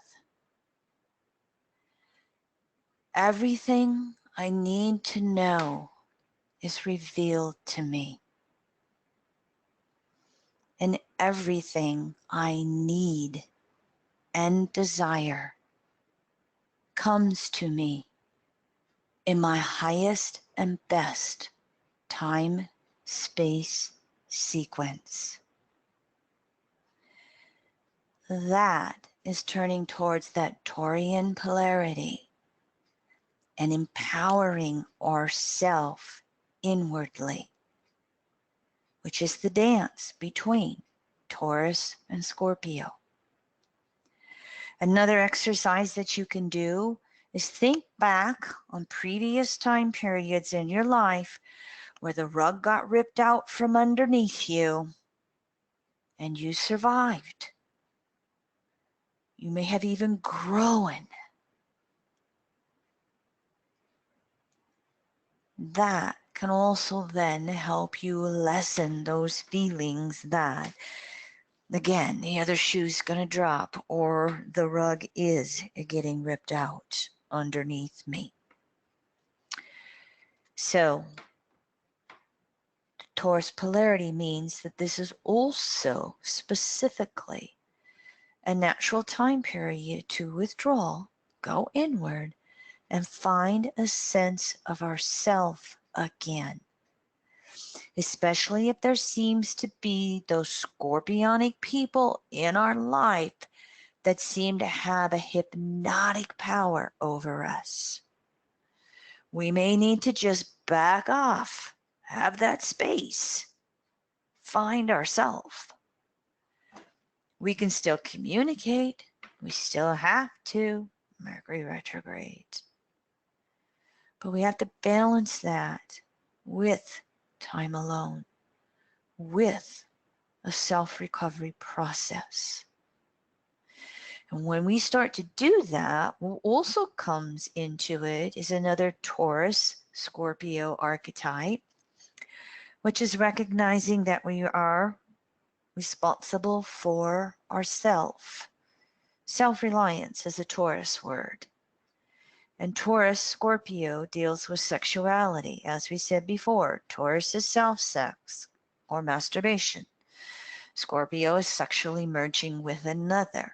Everything I need to know is revealed to me. And everything I need and desire comes to me in my highest and best time, space, sequence. That is turning towards that Taurian polarity and empowering ourself inwardly, which is the dance between Taurus and Scorpio. Another exercise that you can do is think back on previous time periods in your life where the rug got ripped out from underneath you and you survived. You may have even grown. That can also then help you lessen those feelings that, again, the other shoe's going to drop or the rug is getting ripped out underneath me. So, Taurus polarity means that this is also specifically a natural time period to withdraw, go inward, and find a sense of ourself again. Especially if there seems to be those scorpionic people in our life that seem to have a hypnotic power over us. We may need to just back off, have that space, find ourselves. We can still communicate. We still have to. Mercury retrograde. But we have to balance that with time alone, with a self-recovery process. And when we start to do that, what also comes into it is another Taurus Scorpio archetype, which is recognizing that we are responsible for ourselves. Self-reliance is a Taurus word. And Taurus Scorpio deals with sexuality. As we said before, Taurus is self-sex or masturbation. Scorpio is sexually merging with another.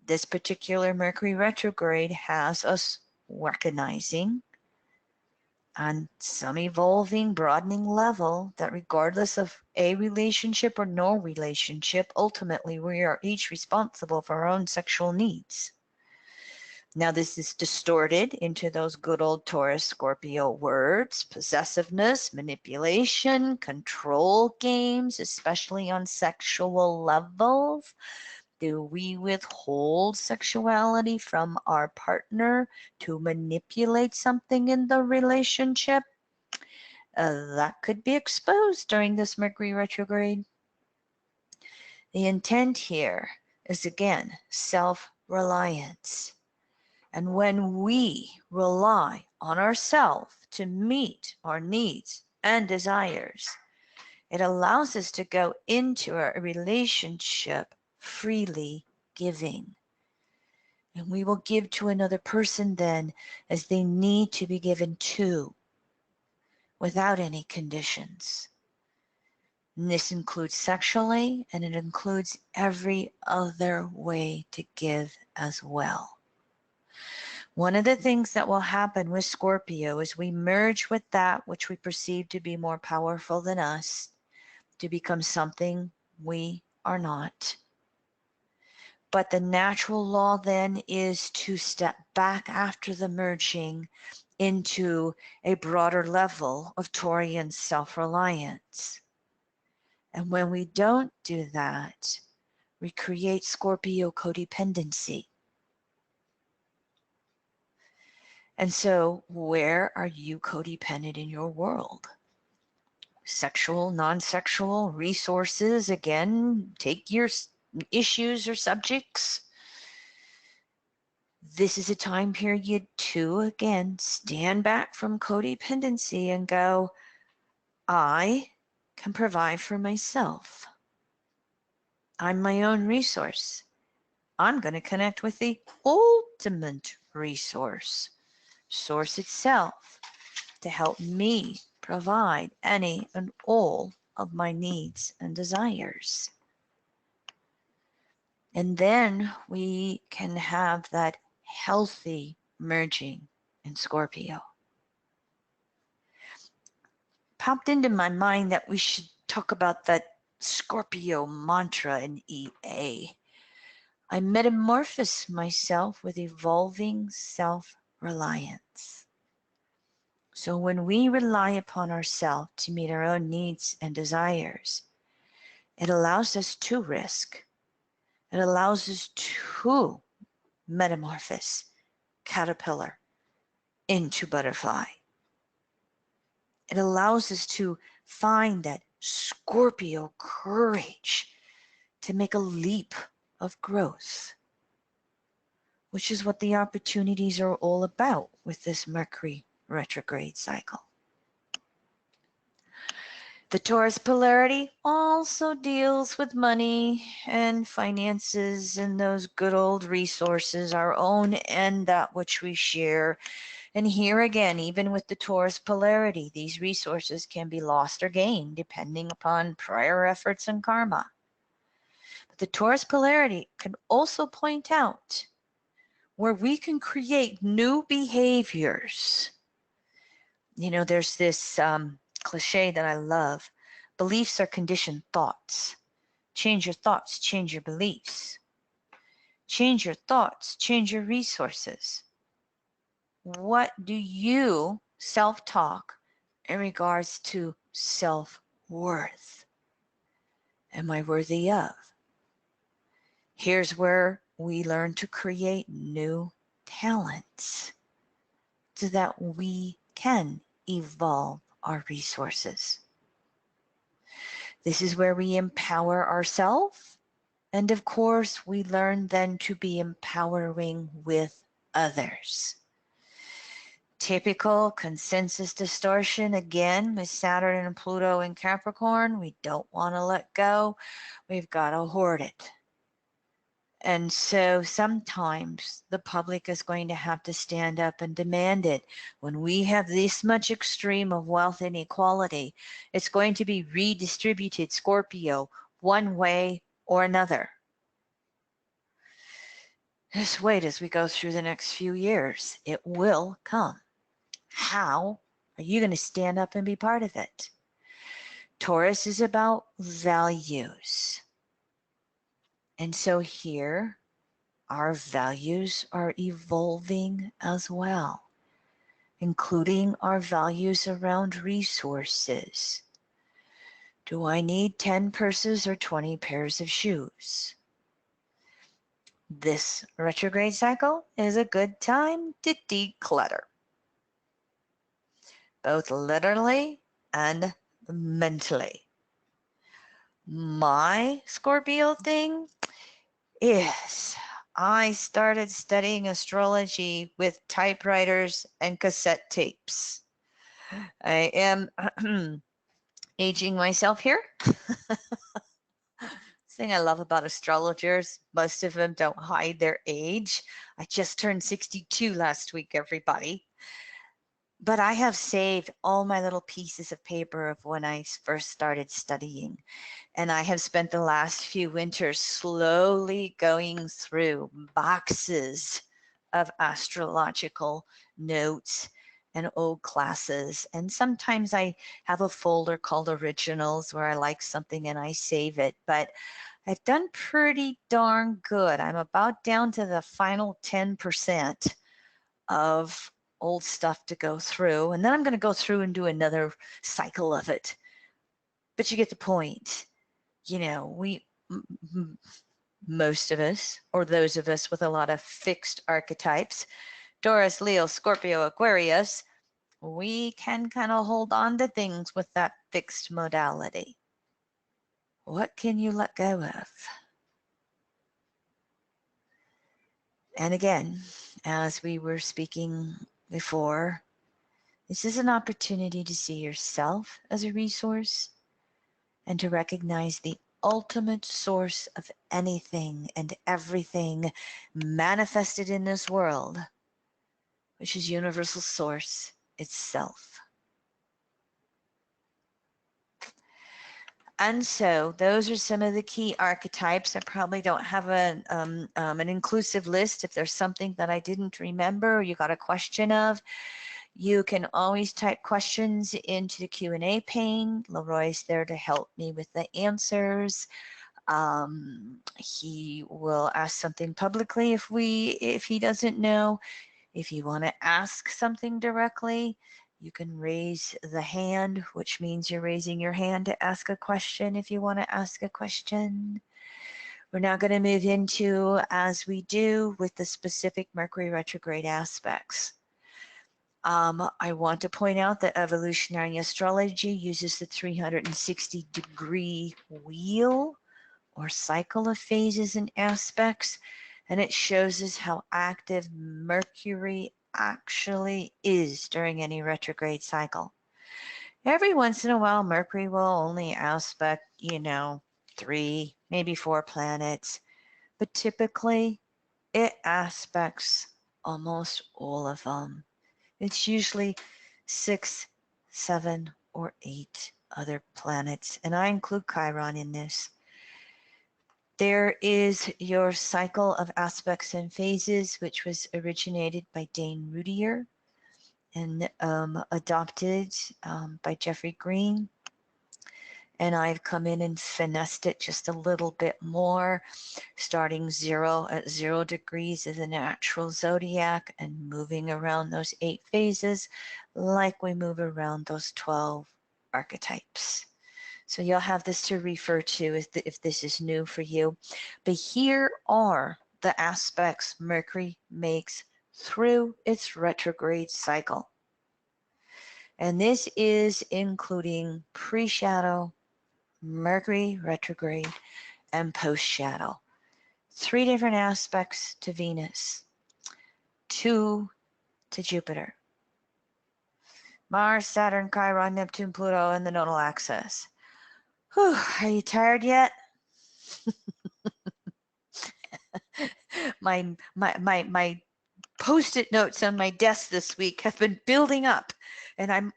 This particular Mercury retrograde has us recognizing on some evolving, broadening level that regardless of a relationship or no relationship, ultimately we are each responsible for our own sexual needs. Now this is distorted into those good old Taurus Scorpio words: possessiveness, manipulation, control games, especially on sexual levels. Do we withhold sexuality from our partner to manipulate something in the relationship? That could be exposed during this Mercury retrograde. The intent here is, again, self-reliance. And when we rely on ourselves to meet our needs and desires, it allows us to go into a relationship freely giving. And we will give to another person then as they need to be given to. without any conditions. And this includes sexually, and it includes every other way to give as well. One of the things that will happen with Scorpio is we merge with that which we perceive to be more powerful than us to become something we are not. But the natural law then is to step back after the merging into a broader level of Taurian self-reliance. And when we don't do that, we create Scorpio codependency. And so where are you codependent in your world? Sexual, non-sexual, resources, again, take your issues or subjects. This is a time period to, again, stand back from codependency and go, I can provide for myself. I'm my own resource. I'm going to connect with the ultimate resource, source itself, to help me provide any and all of my needs and desires. And then we can have that healthy merging in Scorpio. Popped into my mind that we should talk about that Scorpio mantra in EA. I metamorphose myself with evolving self-reliance. So when we rely upon ourselves to meet our own needs and desires, it allows us to risk. It allows us to metamorphose caterpillar into butterfly. It allows us to find that Scorpio courage to make a leap of growth, which is what the opportunities are all about with this Mercury retrograde cycle. The Taurus polarity also deals with money and finances and those good old resources, our own and that which we share. And here again, even with the Taurus polarity, these resources can be lost or gained depending upon prior efforts and karma. But the Taurus polarity can also point out where we can create new behaviors. You know, there's this cliche that I love. Beliefs are conditioned thoughts. Change your thoughts, change your beliefs. Change your thoughts, change your resources. What do you self-talk in regards to self-worth? Am I worthy of? Here's where we learn to create new talents so that we can evolve our resources. This is where we empower ourselves, and of course we learn then to be empowering with others. Typical consensus distortion, again, with Saturn and Pluto in Capricorn, we don't want to let go, we've got to hoard it. And so sometimes the public is going to have to stand up and demand it. When we have this much extreme of wealth inequality, it's going to be redistributed, Scorpio, one way or another. Just wait as we go through the next few years. It will come. How are you going to stand up and be part of it? Taurus is about values. And so here, our values are evolving as well, including our values around resources. Do I need 10 purses or 20 pairs of shoes? This retrograde cycle is a good time to declutter, both literally and mentally. My Scorpio thing is I started studying astrology with typewriters and cassette tapes. I am aging myself here. Thing I love about astrologers, most of them don't hide their age. I just turned 62 last week, everybody. But I have saved all my little pieces of paper of when I first started studying. And I have spent the last few winters slowly going through boxes of astrological notes and old classes. And sometimes I have a folder called Originals where I like something and I save it. But I've done pretty darn good. I'm about down to the final 10% of old stuff to go through. And then I'm going to go through and do another cycle of it. But you get the point. You know, most of us, or those of us with a lot of fixed archetypes, Taurus, Leo, Scorpio, Aquarius, we can kind of hold on to things with that fixed modality. What can you let go of? And again, as we were speaking before, this is an opportunity to see yourself as a resource and to recognize the ultimate source of anything and everything manifested in this world, which is universal source itself. And so those are some of the key archetypes. I probably don't have an inclusive list. If there's something that I didn't remember or you got a question of, you can always type questions into the Q&A pane. Leroy's there to help me with the answers. He will ask something publicly if he doesn't know. If you want to ask something directly, you can raise the hand, which means you're raising your hand to ask a question if you want to ask a question. We're now going to move into, as we do, with the specific Mercury retrograde aspects. I want to point out that evolutionary astrology uses the 360-degree wheel or cycle of phases and aspects, and it shows us how active Mercury actually is during any retrograde cycle. Every once in a while, Mercury will only aspect, 3, maybe 4 planets, but typically it aspects almost all of them. It's usually 6, 7, or 8 other planets, and I include Chiron in this. There is your cycle of aspects and phases, which was originated by Dane Rudier and adopted by Jeffrey Green. And I've come in and finessed it just a little bit more, starting at 0 degrees of the natural zodiac and moving around those 8 phases like we move around those 12 archetypes. So you'll have this to refer to if this is new for you. But here are the aspects Mercury makes through its retrograde cycle. And this is including pre-shadow, Mercury retrograde, and post-shadow. 3 different aspects to Venus, 2 to Jupiter, Mars, Saturn, Chiron, Neptune, Pluto, and the nodal axis. Whew, are you tired yet? my post-it notes on my desk this week have been building up, and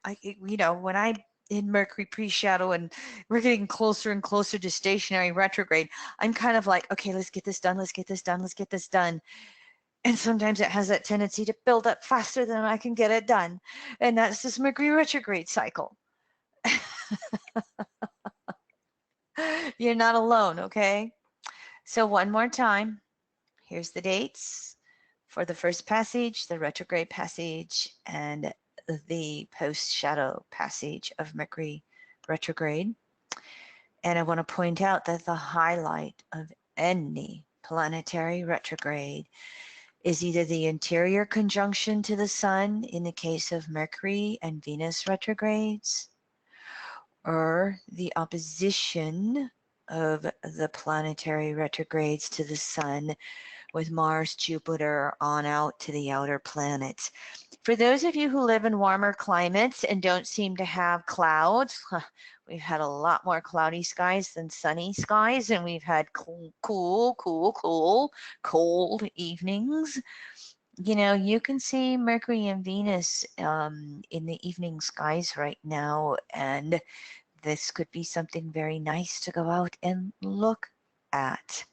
when I'm in Mercury pre-shadow and we're getting closer and closer to stationary retrograde, I'm kind of like, okay, let's get this done, let's get this done, let's get this done. And sometimes it has that tendency to build up faster than I can get it done. And that's this Mercury retrograde cycle. You're not alone, okay? So one more time, here's the dates for the first passage, the retrograde passage, and the post-shadow passage of Mercury retrograde. And I want to point out that the highlight of any planetary retrograde is either the interior conjunction to the sun in the case of Mercury and Venus retrogrades, or the opposition of the planetary retrogrades to the sun with Mars, Jupiter on out to the outer planets. For those of you who live in warmer climates and don't seem to have clouds, we've had a lot more cloudy skies than sunny skies, and we've had cold evenings. You know, you can see Mercury and Venus in the evening skies right now, and this could be something very nice to go out and look at.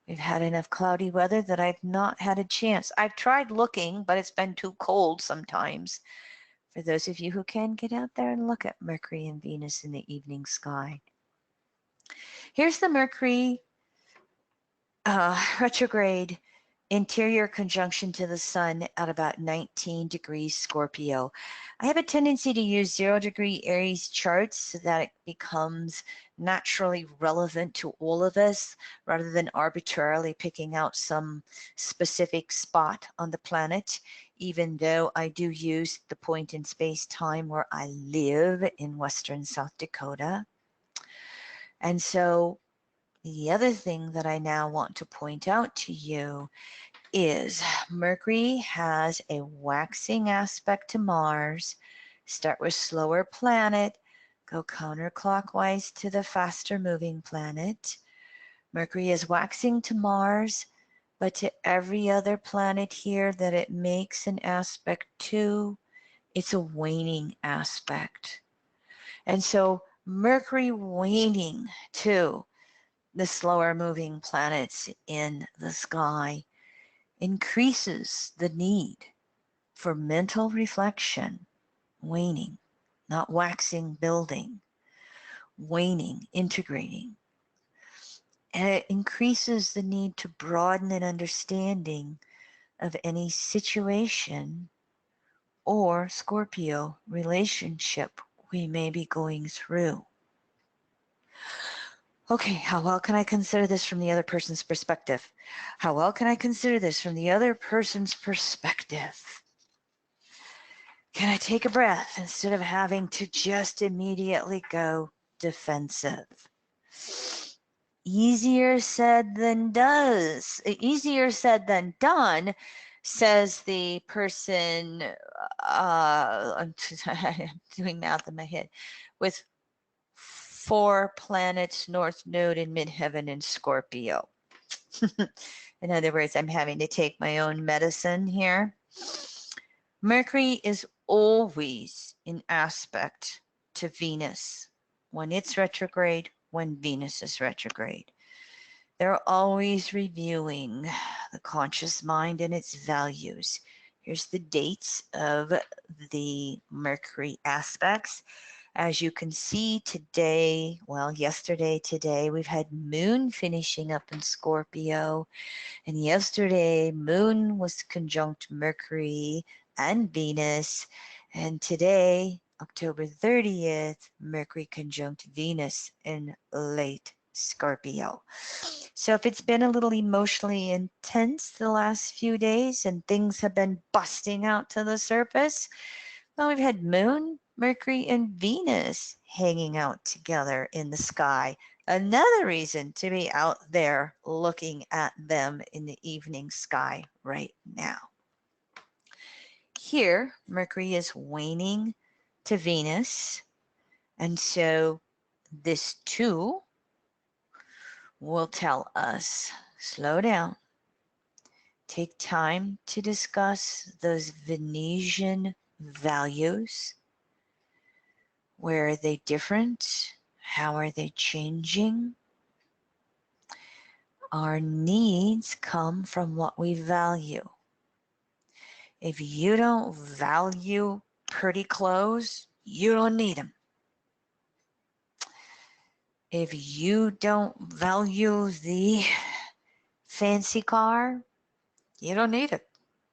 We've had enough cloudy weather that I've not had a chance. I've tried looking, but it's been too cold sometimes. For those of you who can, get out there and look at Mercury and Venus in the evening sky. Here's the Mercury retrograde interior conjunction to the sun at about 19 degrees Scorpio. I have a tendency to use 0-degree Aries charts so that it becomes naturally relevant to all of us rather than arbitrarily picking out some specific spot on the planet, even though I do use the point in space time where I live in Western South Dakota. And so the other thing that I now want to point out to you is Mercury has a waxing aspect to Mars. Start with slower planet, go counterclockwise to the faster moving planet. Mercury is waxing to Mars, but to every other planet here that it makes an aspect to, it's a waning aspect. And so Mercury waning to the slower moving planets in the sky increases the need for mental reflection, waning, not waxing, building, waning, integrating. And it increases the need to broaden an understanding of any situation or Scorpio relationship we may be going through. Okay, how well can I consider this from the other person's perspective? How well can I consider this from the other person's perspective? Can I take a breath instead of having to just immediately go defensive? Easier said than easier said than done, says the person, I'm doing math in my head, with 4 planets, North Node in midheaven in Scorpio. In other words, I'm having to take my own medicine here. Mercury is always in aspect to Venus when it's retrograde, when Venus is retrograde. They're always reviewing the conscious mind and its values. Here's the dates of the Mercury aspects. As you can see today, well, yesterday, today, we've had Moon finishing up in Scorpio. And yesterday, Moon was conjunct Mercury and Venus. And today, October 30th, Mercury conjunct Venus in late Scorpio. So if it's been a little emotionally intense the last few days and things have been busting out to the surface, well, we've had Moon, Mercury, and Venus hanging out together in the sky. Another reason to be out there looking at them in the evening sky right now. Here, Mercury is waning to Venus, and so this too will tell us, slow down, take time to discuss those Venusian values. Where are they different? How are they changing? Our needs come from what we value. If you don't value pretty clothes, you don't need them. If you don't value the fancy car, you don't need it.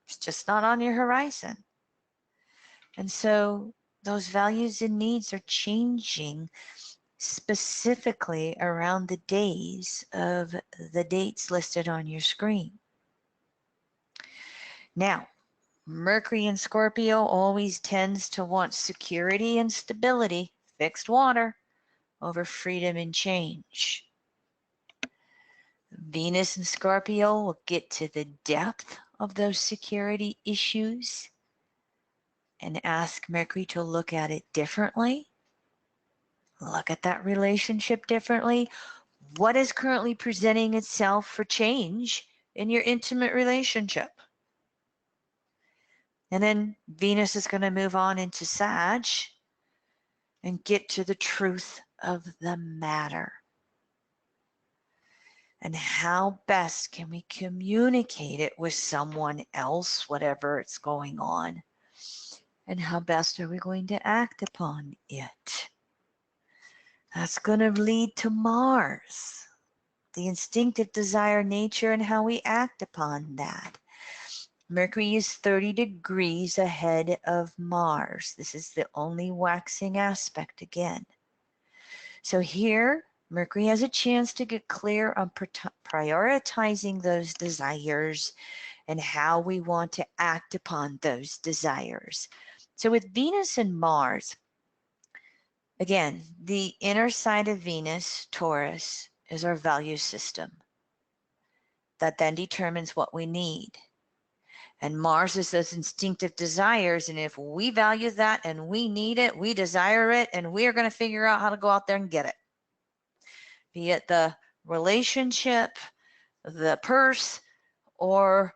It's just not on your horizon. And so those values and needs are changing specifically around the days of the dates listed on your screen. Now, Mercury in Scorpio always tends to want security and stability, fixed water, over freedom and change. Venus in Scorpio will get to the depth of those security issues and ask Mercury to look at it differently. Look at that relationship differently. What is currently presenting itself for change in your intimate relationship? And then Venus is going to move on into Sag and get to the truth of the matter. And how best can we communicate it with someone else, whatever it's going on? And how best are we going to act upon it? That's going to lead to Mars, the instinctive desire nature and how we act upon that. Mercury is 30 degrees ahead of Mars. This is the only waxing aspect again. So here, Mercury has a chance to get clear on prioritizing those desires and how we want to act upon those desires. So with Venus and Mars, again, the inner side of Venus, Taurus, is our value system that then determines what we need. And Mars is those instinctive desires. And if we value that and we need it, we desire it, and we are going to figure out how to go out there and get it. Be it the relationship, the purse, or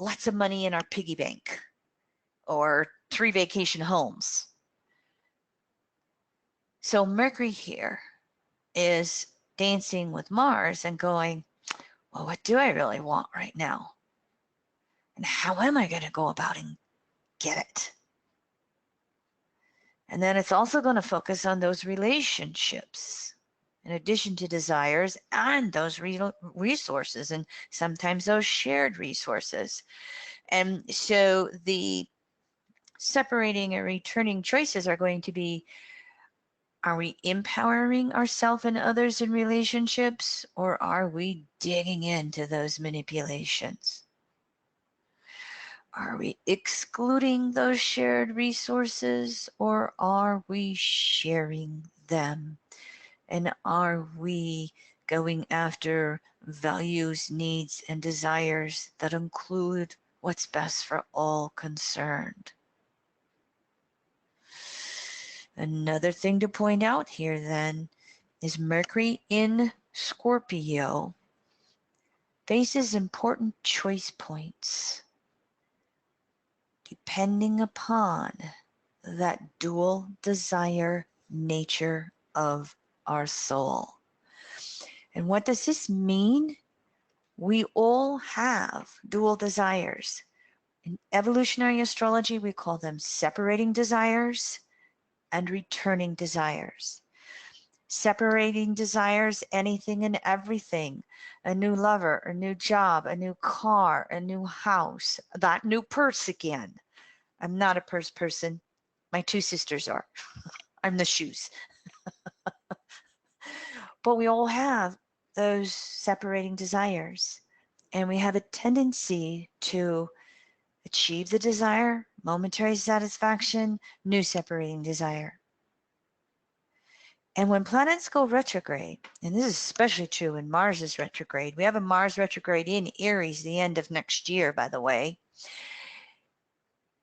lots of money in our piggy bank, or 3 vacation homes. So Mercury here is dancing with Mars and going, well, what do I really want right now? And how am I going to go about and get it? And then it's also going to focus on those relationships in addition to desires and those resources, and sometimes those shared resources. And so the separating and returning choices are going to be, are we empowering ourselves and others in relationships, or are we digging into those manipulations? Are we excluding those shared resources, or are we sharing them? And are we going after values, needs, and desires that include what's best for all concerned? Another thing to point out here then is Mercury in Scorpio faces important choice points depending upon that dual desire nature of our soul. And what does this mean? We all have dual desires. In evolutionary astrology, we call them separating desires and returning desires. Separating desires, anything and everything, a new lover, a new job, a new car, a new house, that new purse again. I'm not a purse person. My 2 sisters are. I'm the shoes. But we all have those separating desires, and we have a tendency to achieve the desire, momentary satisfaction, new separating desire. And when planets go retrograde, and this is especially true when Mars is retrograde, we have a Mars retrograde in Aries the end of next year, by the way.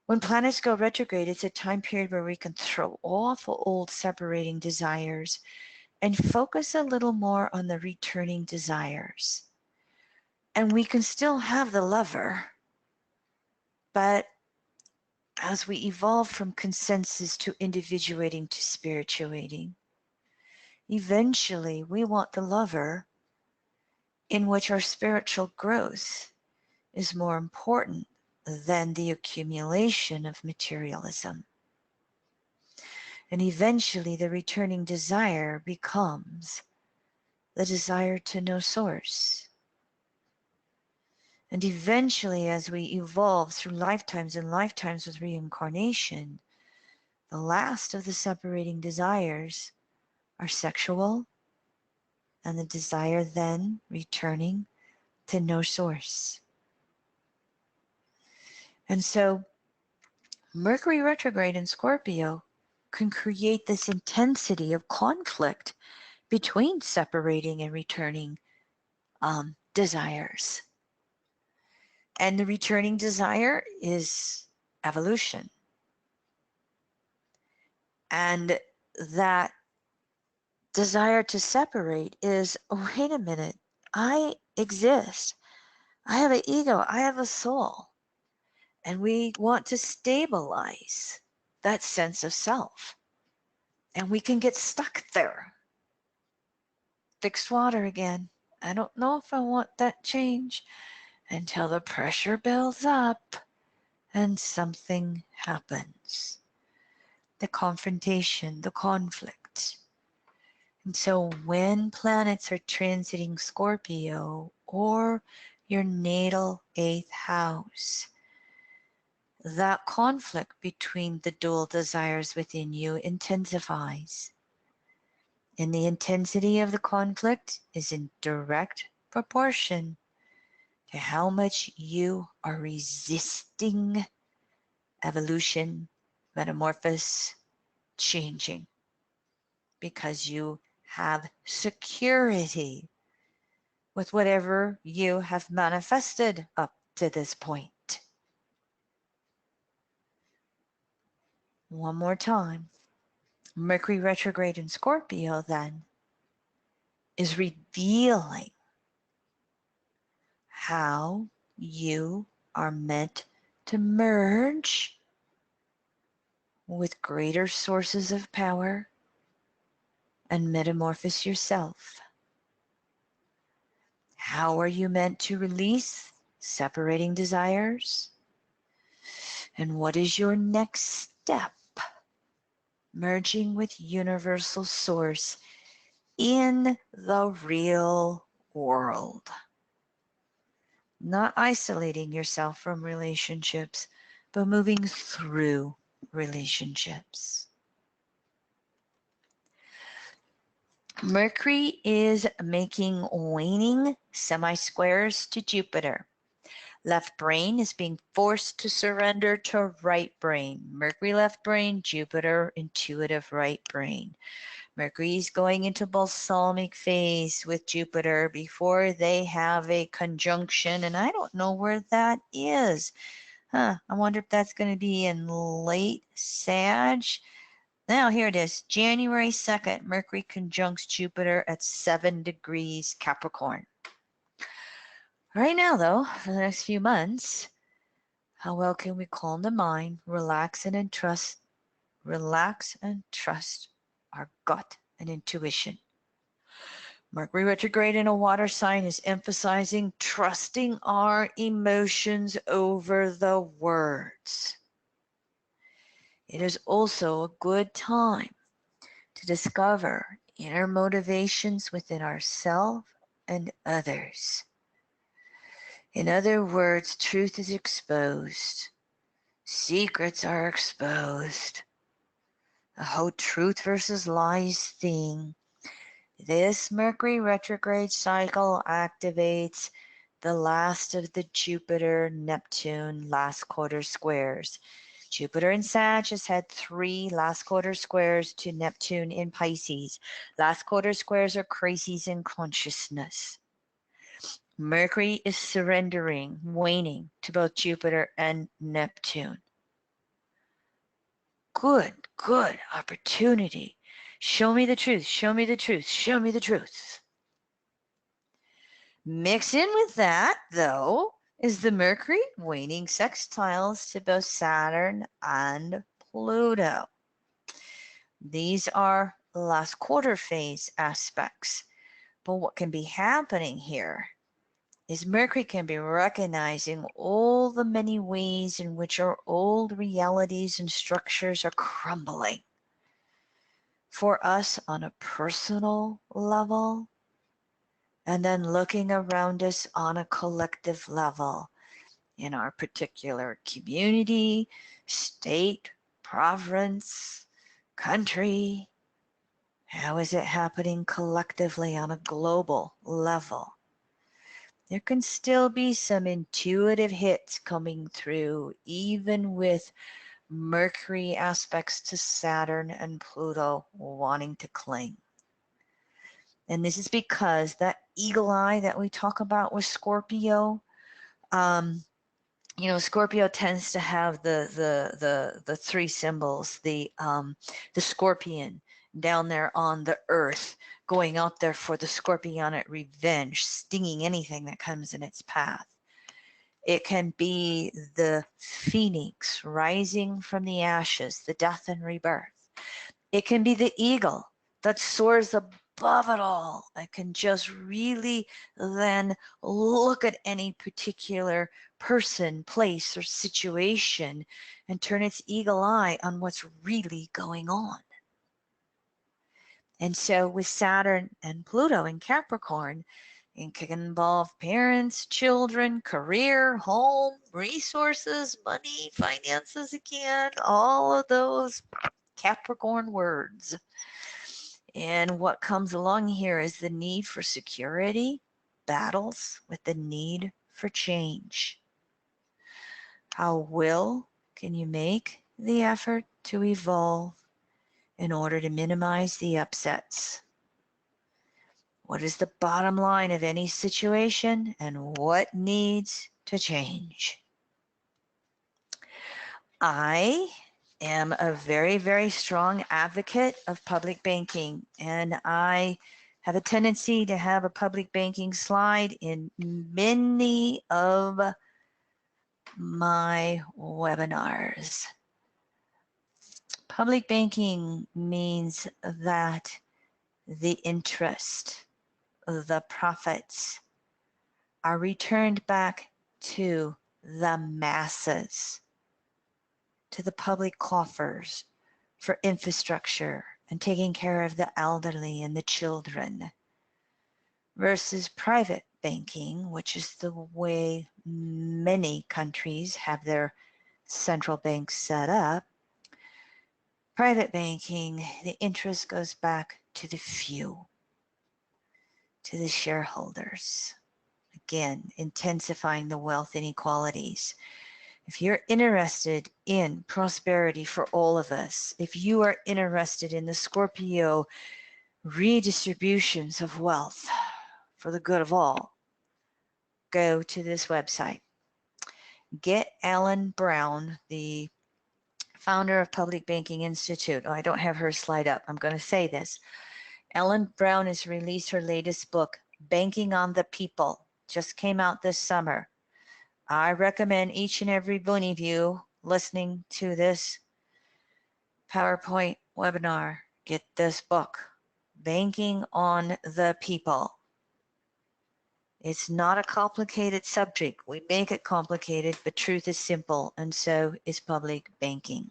When planets go retrograde, it's a time period where we can throw off old separating desires and focus a little more on the returning desires. And we can still have the lover, but as we evolve from consensus to individuating to spirituating, eventually we want the lover in which our spiritual growth is more important than the accumulation of materialism. And eventually the returning desire becomes the desire to know source. And eventually, as we evolve through lifetimes and lifetimes with reincarnation, the last of the separating desires are sexual, and the desire then returning to no source. And so Mercury retrograde in Scorpio can create this intensity of conflict between separating and returning desires. And the returning desire is evolution. And that desire to separate is, oh, wait a minute, I exist. I have an ego. I have a soul. And we want to stabilize that sense of self. And we can get stuck there. Fixed water again. I don't know if I want that change until the pressure builds up and something happens. The confrontation, the conflict. And so when planets are transiting Scorpio or your natal 8th house, that conflict between the dual desires within you intensifies. And the intensity of the conflict is in direct proportion to how much you are resisting evolution, metamorphosis, changing, because you have security with whatever you have manifested up to this point. One more time. Mercury retrograde in Scorpio then is revealing how you are meant to merge with greater sources of power and metamorphose yourself. How are you meant to release separating desires? And what is your next step? Merging with universal source in the real world. Not isolating yourself from relationships, but moving through relationships. Mercury is making waning semi-squares to Jupiter. Left brain is being forced to surrender to right brain. Mercury left brain, Jupiter intuitive right brain. Mercury is going into balsamic phase with Jupiter before they have a conjunction, and I don't know where that is. I wonder if that's going to be in late Sag. Now here it is, January 2nd, Mercury conjuncts Jupiter at 7 degrees Capricorn. Right now though, for the next few months, how well can we calm the mind, relax and trust our gut and intuition. Mercury retrograde in a water sign is emphasizing trusting our emotions over the words. It is also a good time to discover inner motivations within ourselves and others. In other words, truth is exposed. Secrets are exposed. The whole truth versus lies thing. This Mercury retrograde cycle activates the last of the Jupiter-Neptune last quarter squares. Jupiter in Sag has had 3 last quarter squares to Neptune in Pisces. Last quarter squares are crises in consciousness. Mercury is surrendering, waning to both Jupiter and Neptune. Good opportunity. Show me the truth, show me the truth, show me the truth. Mix in with that, though, is the Mercury waning sextiles to both Saturn and Pluto. These are last quarter phase aspects. But what can be happening here is Mercury can be recognizing all the many ways in which our old realities and structures are crumbling. For us on a personal level, and then looking around us on a collective level in our particular community, state, province, country. How is it happening collectively on a global level? There can still be some intuitive hits coming through, even with Mercury aspects to Saturn and Pluto wanting to cling. And this is because that eagle eye that we talk about with Scorpio, Scorpio tends to have the 3 symbols, the scorpion down there on the earth, going out there for the scorpionic revenge, stinging anything that comes in its path. It can be the phoenix rising from the ashes, the death and rebirth. It can be the eagle that soars above it all. It can just really then look at any particular person, place, or situation and turn its eagle eye on what's really going on. And so with Saturn and Pluto in Capricorn, it can involve parents, children, career, home, resources, money, finances again, all of those Capricorn words. And what comes along here is the need for security, battles with the need for change. How can you make the effort to evolve in order to minimize the upsets? What is the bottom line of any situation and what needs to change? I am a very, very strong advocate of public banking, and I have a tendency to have a public banking slide in many of my webinars. Public banking means that the interest, the profits are returned back to the masses, to the public coffers for infrastructure and taking care of the elderly and the children, versus private banking, which is the way many countries have their central banks set up. Private banking, the interest goes back to the few, to the shareholders. Again, intensifying the wealth inequalities. If you're interested in prosperity for all of us, if you are interested in the Scorpio redistributions of wealth for the good of all, go to this website. Get Alan Brown, the founder of Public Banking Institute. Oh, I don't have her slide up. I'm going to say this. Ellen Brown has released her latest book, Banking on the People. Just came out this summer. I recommend each and every one of you listening to this PowerPoint webinar, get this book, Banking on the People. It's not a complicated subject. We make it complicated, but truth is simple, and so is public banking.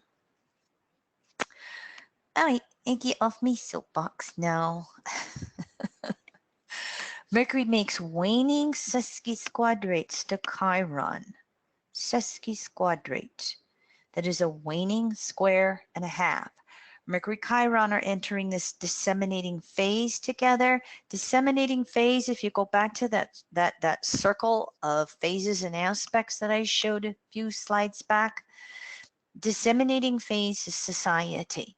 All right, I get off my soapbox now. Mercury makes waning sesquisquadrates to Chiron. Sesquisquadrate. That is a waning square and a half. Mercury Chiron are entering this disseminating phase together. Disseminating phase, if you go back to that circle of phases and aspects that I showed a few slides back, disseminating phase is society,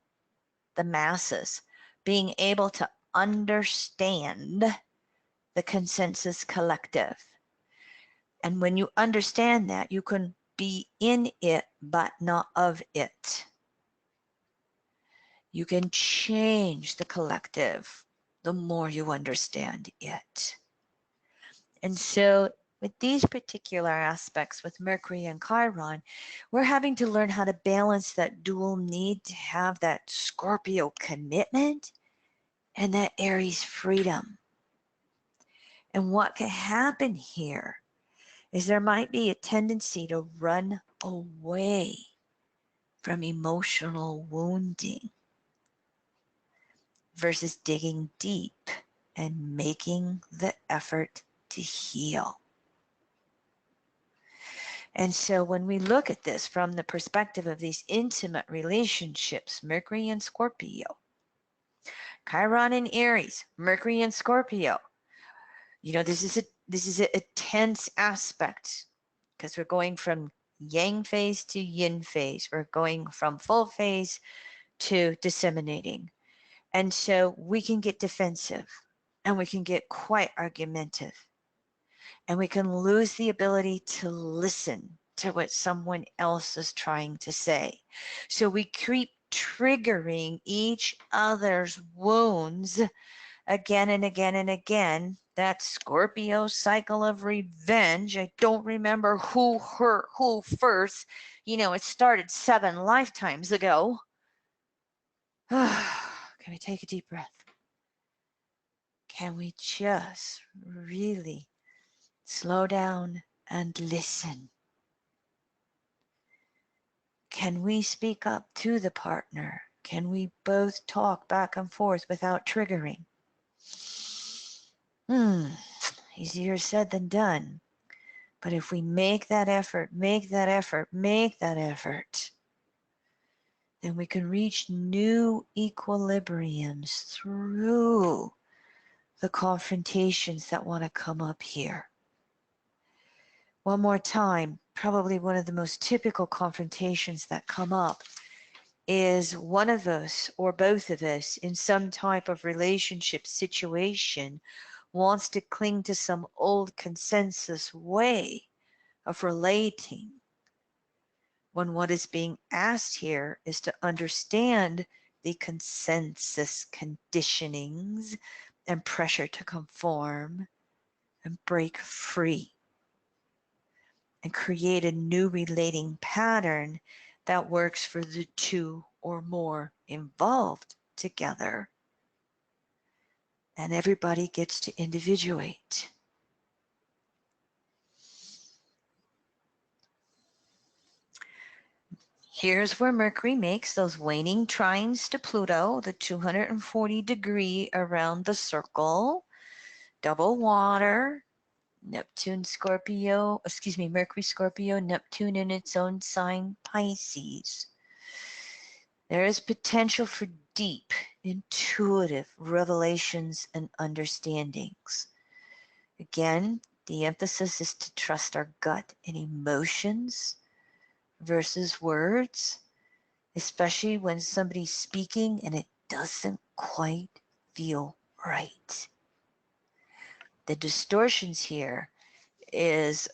the masses, being able to understand the consensus collective. And when you understand that, you can be in it, but not of it. You can change the collective the more you understand it. And so with these particular aspects with Mercury and Chiron, we're having to learn how to balance that dual need to have that Scorpio commitment and that Aries freedom. And what can happen here is there might be a tendency to run away from emotional wounding versus digging deep and making the effort to heal. And so when we look at this from the perspective of these intimate relationships, Mercury and Scorpio, Chiron and Aries, Mercury and Scorpio, you know, this is a tense aspect because we're going from yang phase to yin phase. We're going from full phase to disseminating. And so we can get defensive and we can get quite argumentative and we can lose the ability to listen to what someone else is trying to say. So we keep triggering each other's wounds again and again and again that Scorpio cycle of revenge. I don't remember who hurt who first. It started 7 lifetimes ago. Can we take a deep breath? Can we just really slow down and listen? Can we speak up to the partner? Can we both talk back and forth without triggering? Easier said than done. But if we make that effort, then we can reach new equilibriums through the confrontations that want to come up here. One more time, probably one of the most typical confrontations that come up is one of us or both of us in some type of relationship situation wants to cling to some old consensus way of relating, when what is being asked here is to understand the consensus conditionings and pressure to conform and break free and create a new relating pattern that works for the two or more involved together. And everybody gets to individuate. Here's where Mercury makes those waning trines to Pluto, the 240-degree around the circle, double water, Mercury Scorpio, Neptune in its own sign, Pisces. There is potential for deep, intuitive revelations and understandings. Again, the emphasis is to trust our gut and emotions versus words, especially when somebody's speaking and it doesn't quite feel right. The distortions here is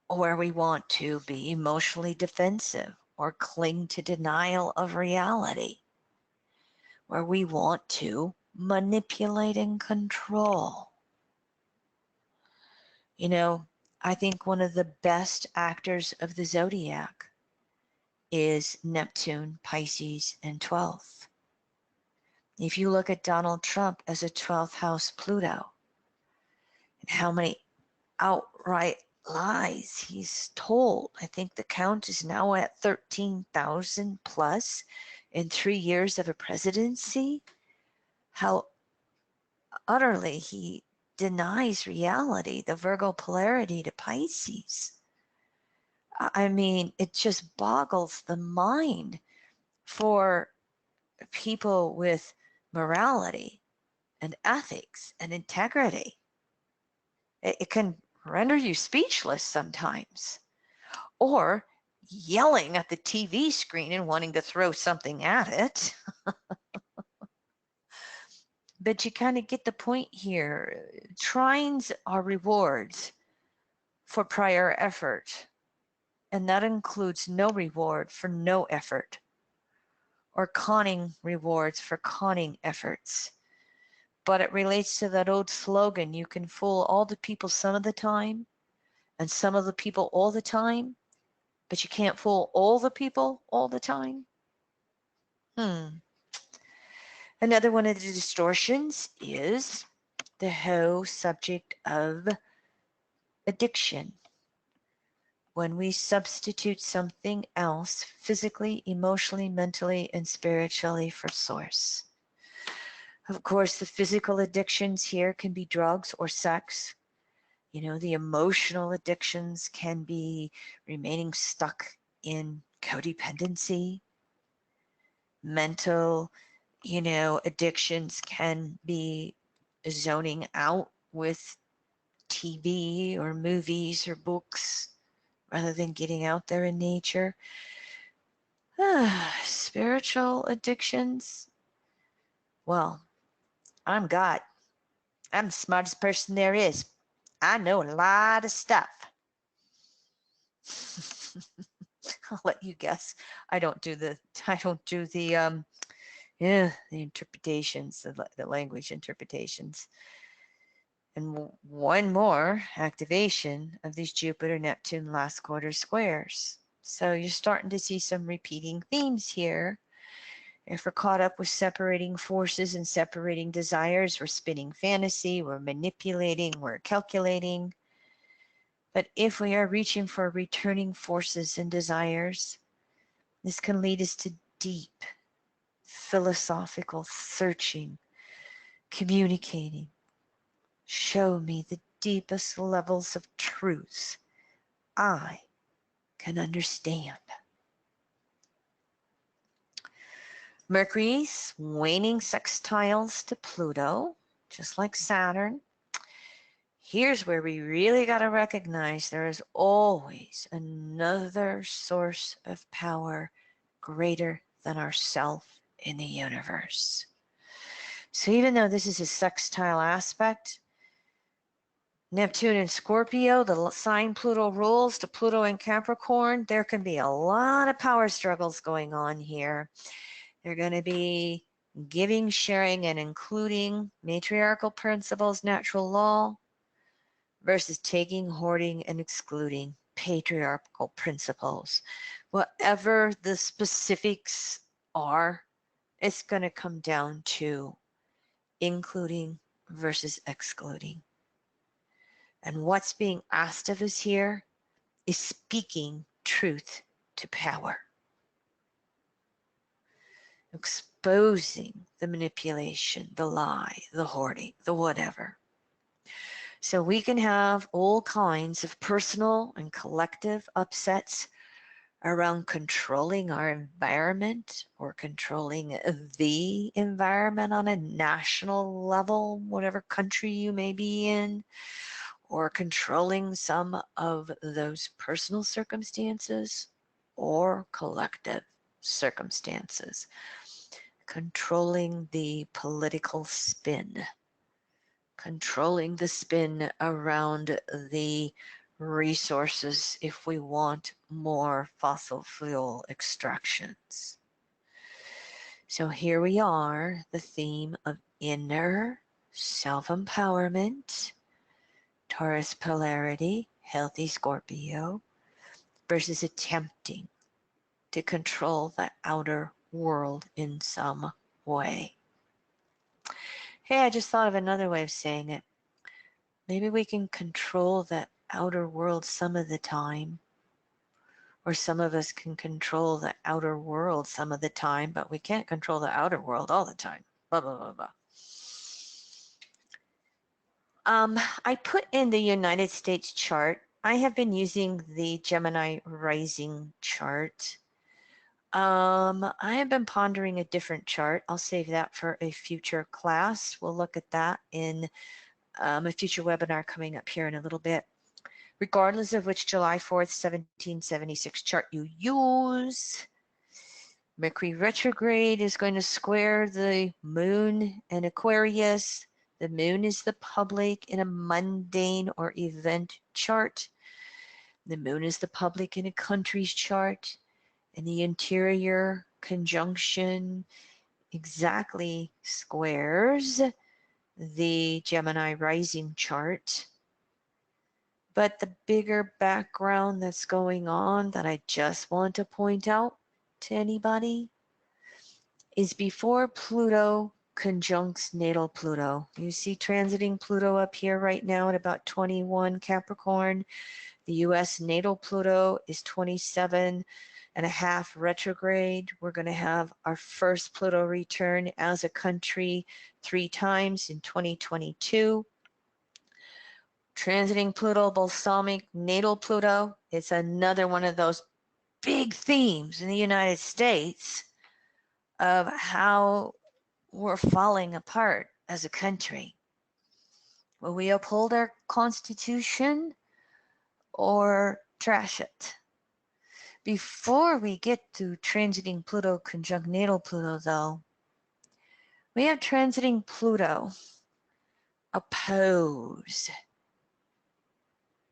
where we want to be emotionally defensive or cling to denial of reality, where we want to manipulate and control. I think one of the best actors of the zodiac is Neptune, Pisces, and 12th. If you look at Donald Trump as a 12th house Pluto, and how many outright lies he's told, I think the count is now at 13,000 plus in 3 years of a presidency, how utterly he denies reality, the Virgo polarity to Pisces. I mean, it just boggles the mind for people with morality and ethics and integrity. It can render you speechless sometimes, or yelling at the TV screen and wanting to throw something at it. But you kind of get the point here. Trines are rewards for prior effort, and that includes no reward for no effort, or conning rewards for conning efforts. But it relates to that old slogan, you can fool all the people some of the time and some of the people all the time, but you can't fool all the people all the time. Another one of the distortions is the whole subject of addiction. When we substitute something else physically, emotionally, mentally, and spiritually for source. Of course, the physical addictions here can be drugs or sex. The emotional addictions can be remaining stuck in codependency. Mental, addictions can be zoning out with TV or movies or books rather than getting out there in nature. Spiritual addictions. Well, I'm God. I'm the smartest person there is. I know a lot of stuff. I'll let you guess. I don't do the interpretations, the language interpretations. And one more activation of these Jupiter-Neptune last quarter squares. So you're starting to see some repeating themes here. If we're caught up with separating forces and separating desires, we're spinning fantasy, we're manipulating, we're calculating. But if we are reaching for returning forces and desires, this can lead us to deep philosophical searching, communicating. Show me the deepest levels of truth I can understand. Mercury's waning sextiles to Pluto, just like Saturn. Here's where we really got to recognize there is always another source of power greater than ourself in the universe. So even though this is a sextile aspect, Neptune and Scorpio, the sign Pluto rules, to Pluto and Capricorn, there can be a lot of power struggles going on here. They're going to be giving, sharing, and including matriarchal principles, natural law, versus taking, hoarding, and excluding patriarchal principles. Whatever the specifics are, it's going to come down to including versus excluding. And what's being asked of us here is speaking truth to power. Exposing the manipulation, the lie, the hoarding, the whatever. So we can have all kinds of personal and collective upsets around controlling our environment or controlling the environment on a national level, whatever country you may be in, or controlling some of those personal circumstances or collective circumstances, controlling the political spin, controlling the spin around the resources if we want more fossil fuel extractions. So here we are, the theme of inner self-empowerment, Taurus polarity, healthy Scorpio, versus attempting to control the outer world in some way. Hey, I just thought of another way of saying it. Maybe we can control the outer world some of the time, or some of us can control the outer world some of the time, but we can't control the outer world all the time. Blah, blah, blah, blah. I put in the United States chart. I have been using the Gemini rising chart. I have been pondering a different chart. I'll save that for a future class. We'll look at that in a future webinar coming up here in a little bit. Regardless of which July 4th, 1776 chart you use, Mercury retrograde is going to square the moon in Aquarius. The moon is the public in a mundane or event chart. The moon is the public in a country's chart. And the interior conjunction exactly squares the Gemini rising chart. But the bigger background that's going on that I just want to point out to anybody is before Pluto conjuncts natal Pluto. You see transiting Pluto up here right now at about 21 Capricorn. The US natal Pluto is 27 and a half retrograde. We're going to have our first Pluto return as a country 3 times in 2022. Transiting Pluto, balsamic natal Pluto. It's another one of those big themes in the United States of how we're falling apart as a country. Will we uphold our Constitution or trash it? Before we get to transiting Pluto conjunct natal Pluto, though, we have transiting Pluto oppose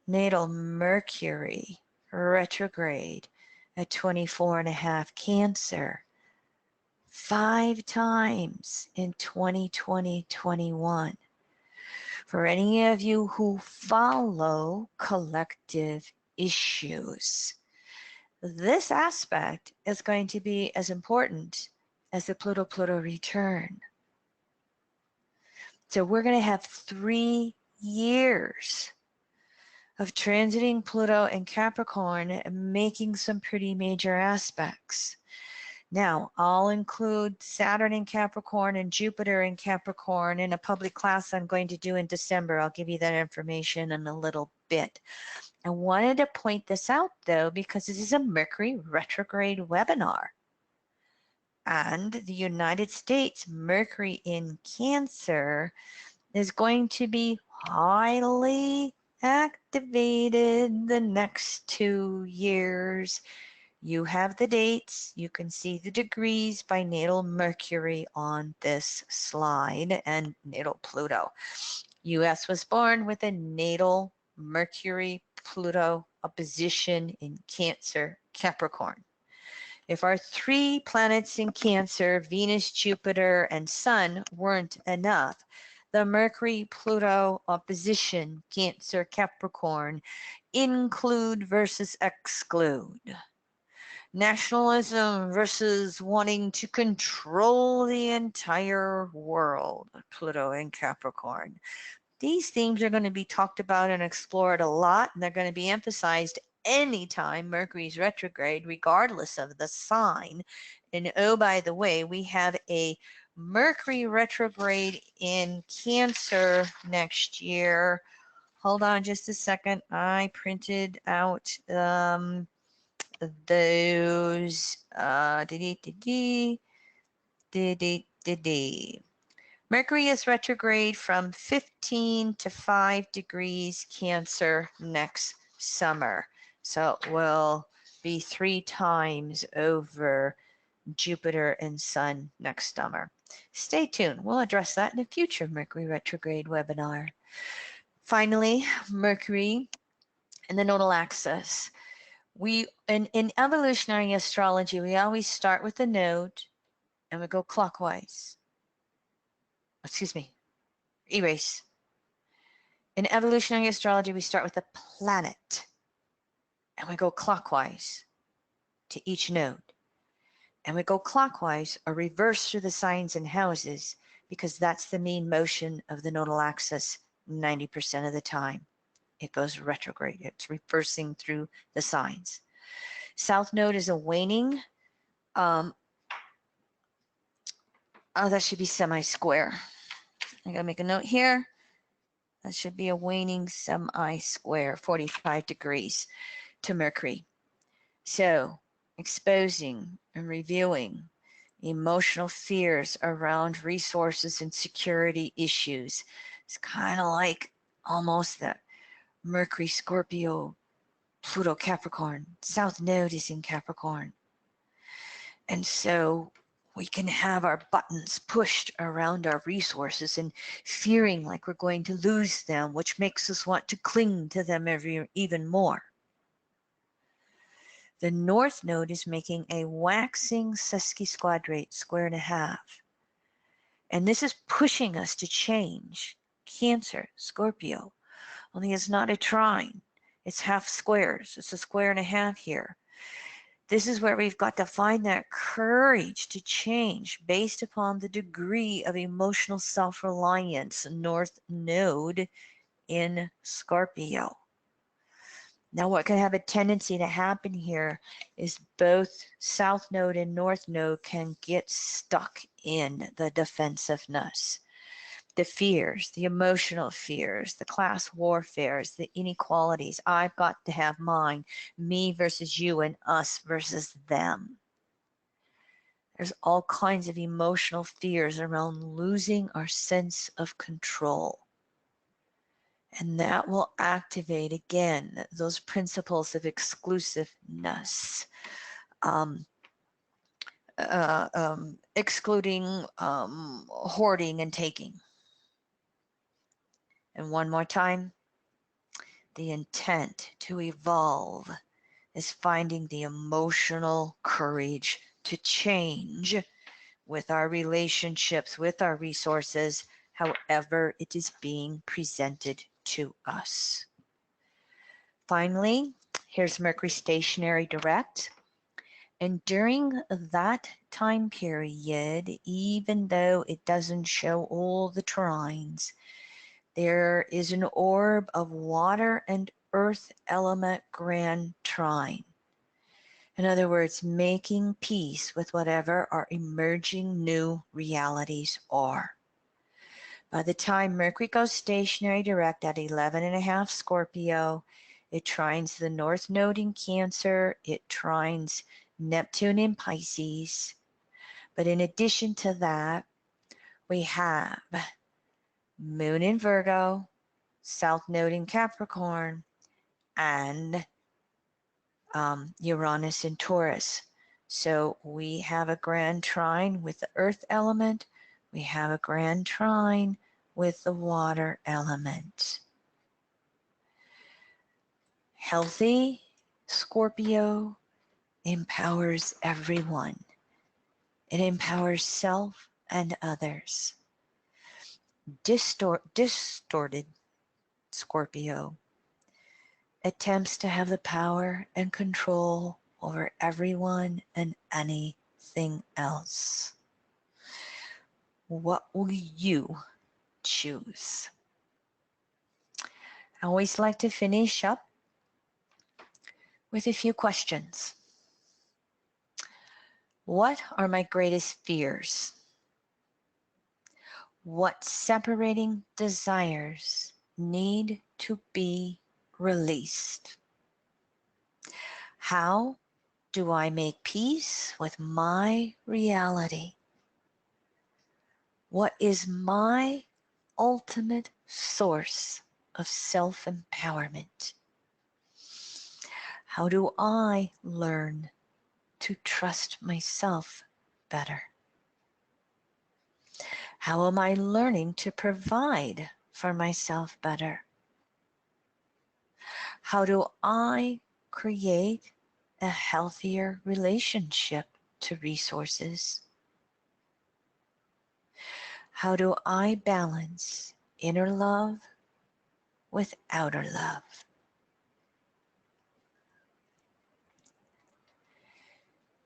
natal Mercury retrograde at 24.5 Cancer 5 times in 2020-21. For any of you who follow collective issues, this aspect is going to be as important as the Pluto-Pluto return. So we're going to have 3 years of transiting Pluto and Capricorn, making some pretty major aspects. Now, I'll include Saturn in Capricorn and Jupiter in Capricorn in a public class I'm going to do in December. I'll give you that information in a little bit. I wanted to point this out, though, because this is a Mercury retrograde webinar. And the United States, Mercury in Cancer, is going to be highly activated the next 2 years. You have the dates. You can see the degrees by natal Mercury on this slide and natal Pluto. US was born with a natal Mercury Pluto opposition in Cancer, Capricorn. If our 3 planets in Cancer, Venus, Jupiter, and Sun weren't enough, the Mercury-Pluto opposition, Cancer, Capricorn, include versus exclude. Nationalism versus wanting to control the entire world, Pluto and Capricorn. These themes are going to be talked about and explored a lot, and they're going to be emphasized anytime Mercury's retrograde, regardless of the sign. And oh, by the way, we have a Mercury retrograde in Cancer next year. Hold on just a second. I printed out those. Mercury is retrograde from 15 to 5 degrees Cancer next summer. So it will be 3 times over Jupiter and Sun next summer. Stay tuned. We'll address that in a future Mercury retrograde webinar. Finally, Mercury and the nodal axis. In evolutionary astrology, we always start with the node and we go clockwise. Excuse me, erase. In evolutionary astrology, we start with the planet and we go clockwise to each node. And we go clockwise or reverse through the signs and houses because that's the mean motion of the nodal axis 90% of the time. It goes retrograde. It's reversing through the signs. South node is a waning. Oh, that should be semi-square. I gotta make a note here. That should be a waning semi-square, 45 degrees to Mercury. So exposing and reviewing emotional fears around resources and security issues. It's kind of like almost that Mercury, Scorpio, Pluto, Capricorn. South node is in Capricorn. And so we can have our buttons pushed around our resources and fearing like we're going to lose them, which makes us want to cling to them even more. The North node is making a waxing sesquisquadrate, square and a half. And this is pushing us to change. Cancer, Scorpio, only it's not a trine. It's half squares. It's a square and a half here. This is where we've got to find that courage to change based upon the degree of emotional self-reliance, North node in Scorpio. Now, what can have a tendency to happen here is both South node and North node can get stuck in the defensiveness. The fears, the emotional fears, the class warfares, the inequalities. I've got to have mine, me versus you and us versus them. There's all kinds of emotional fears around losing our sense of control. And that will activate again those principles of exclusiveness, excluding hoarding and taking. And one more time, the intent to evolve is finding the emotional courage to change with our relationships, with our resources, however it is being presented to us. Finally, here's Mercury stationary direct. And during that time period, even though it doesn't show all the trines, there is an orb of water and earth element grand trine. In other words, making peace with whatever our emerging new realities are. By the time Mercury goes stationary direct at 11.5 Scorpio, it trines the North Node in Cancer, it trines Neptune in Pisces. But in addition to that, we have Moon in Virgo, South Node in Capricorn, and Uranus in Taurus. So we have a grand trine with the earth element. We have a grand trine with the water element. Healthy Scorpio empowers everyone. It empowers self and others. Distorted Scorpio attempts to have the power and control over everyone and anything else. What will you choose? I always like to finish up with a few questions. What are my greatest fears? What separating desires need to be released? How do I make peace with my reality? What is my ultimate source of self-empowerment? How do I learn to trust myself better? How am I learning to provide for myself better? How do I create a healthier relationship to resources? How do I balance inner love with outer love?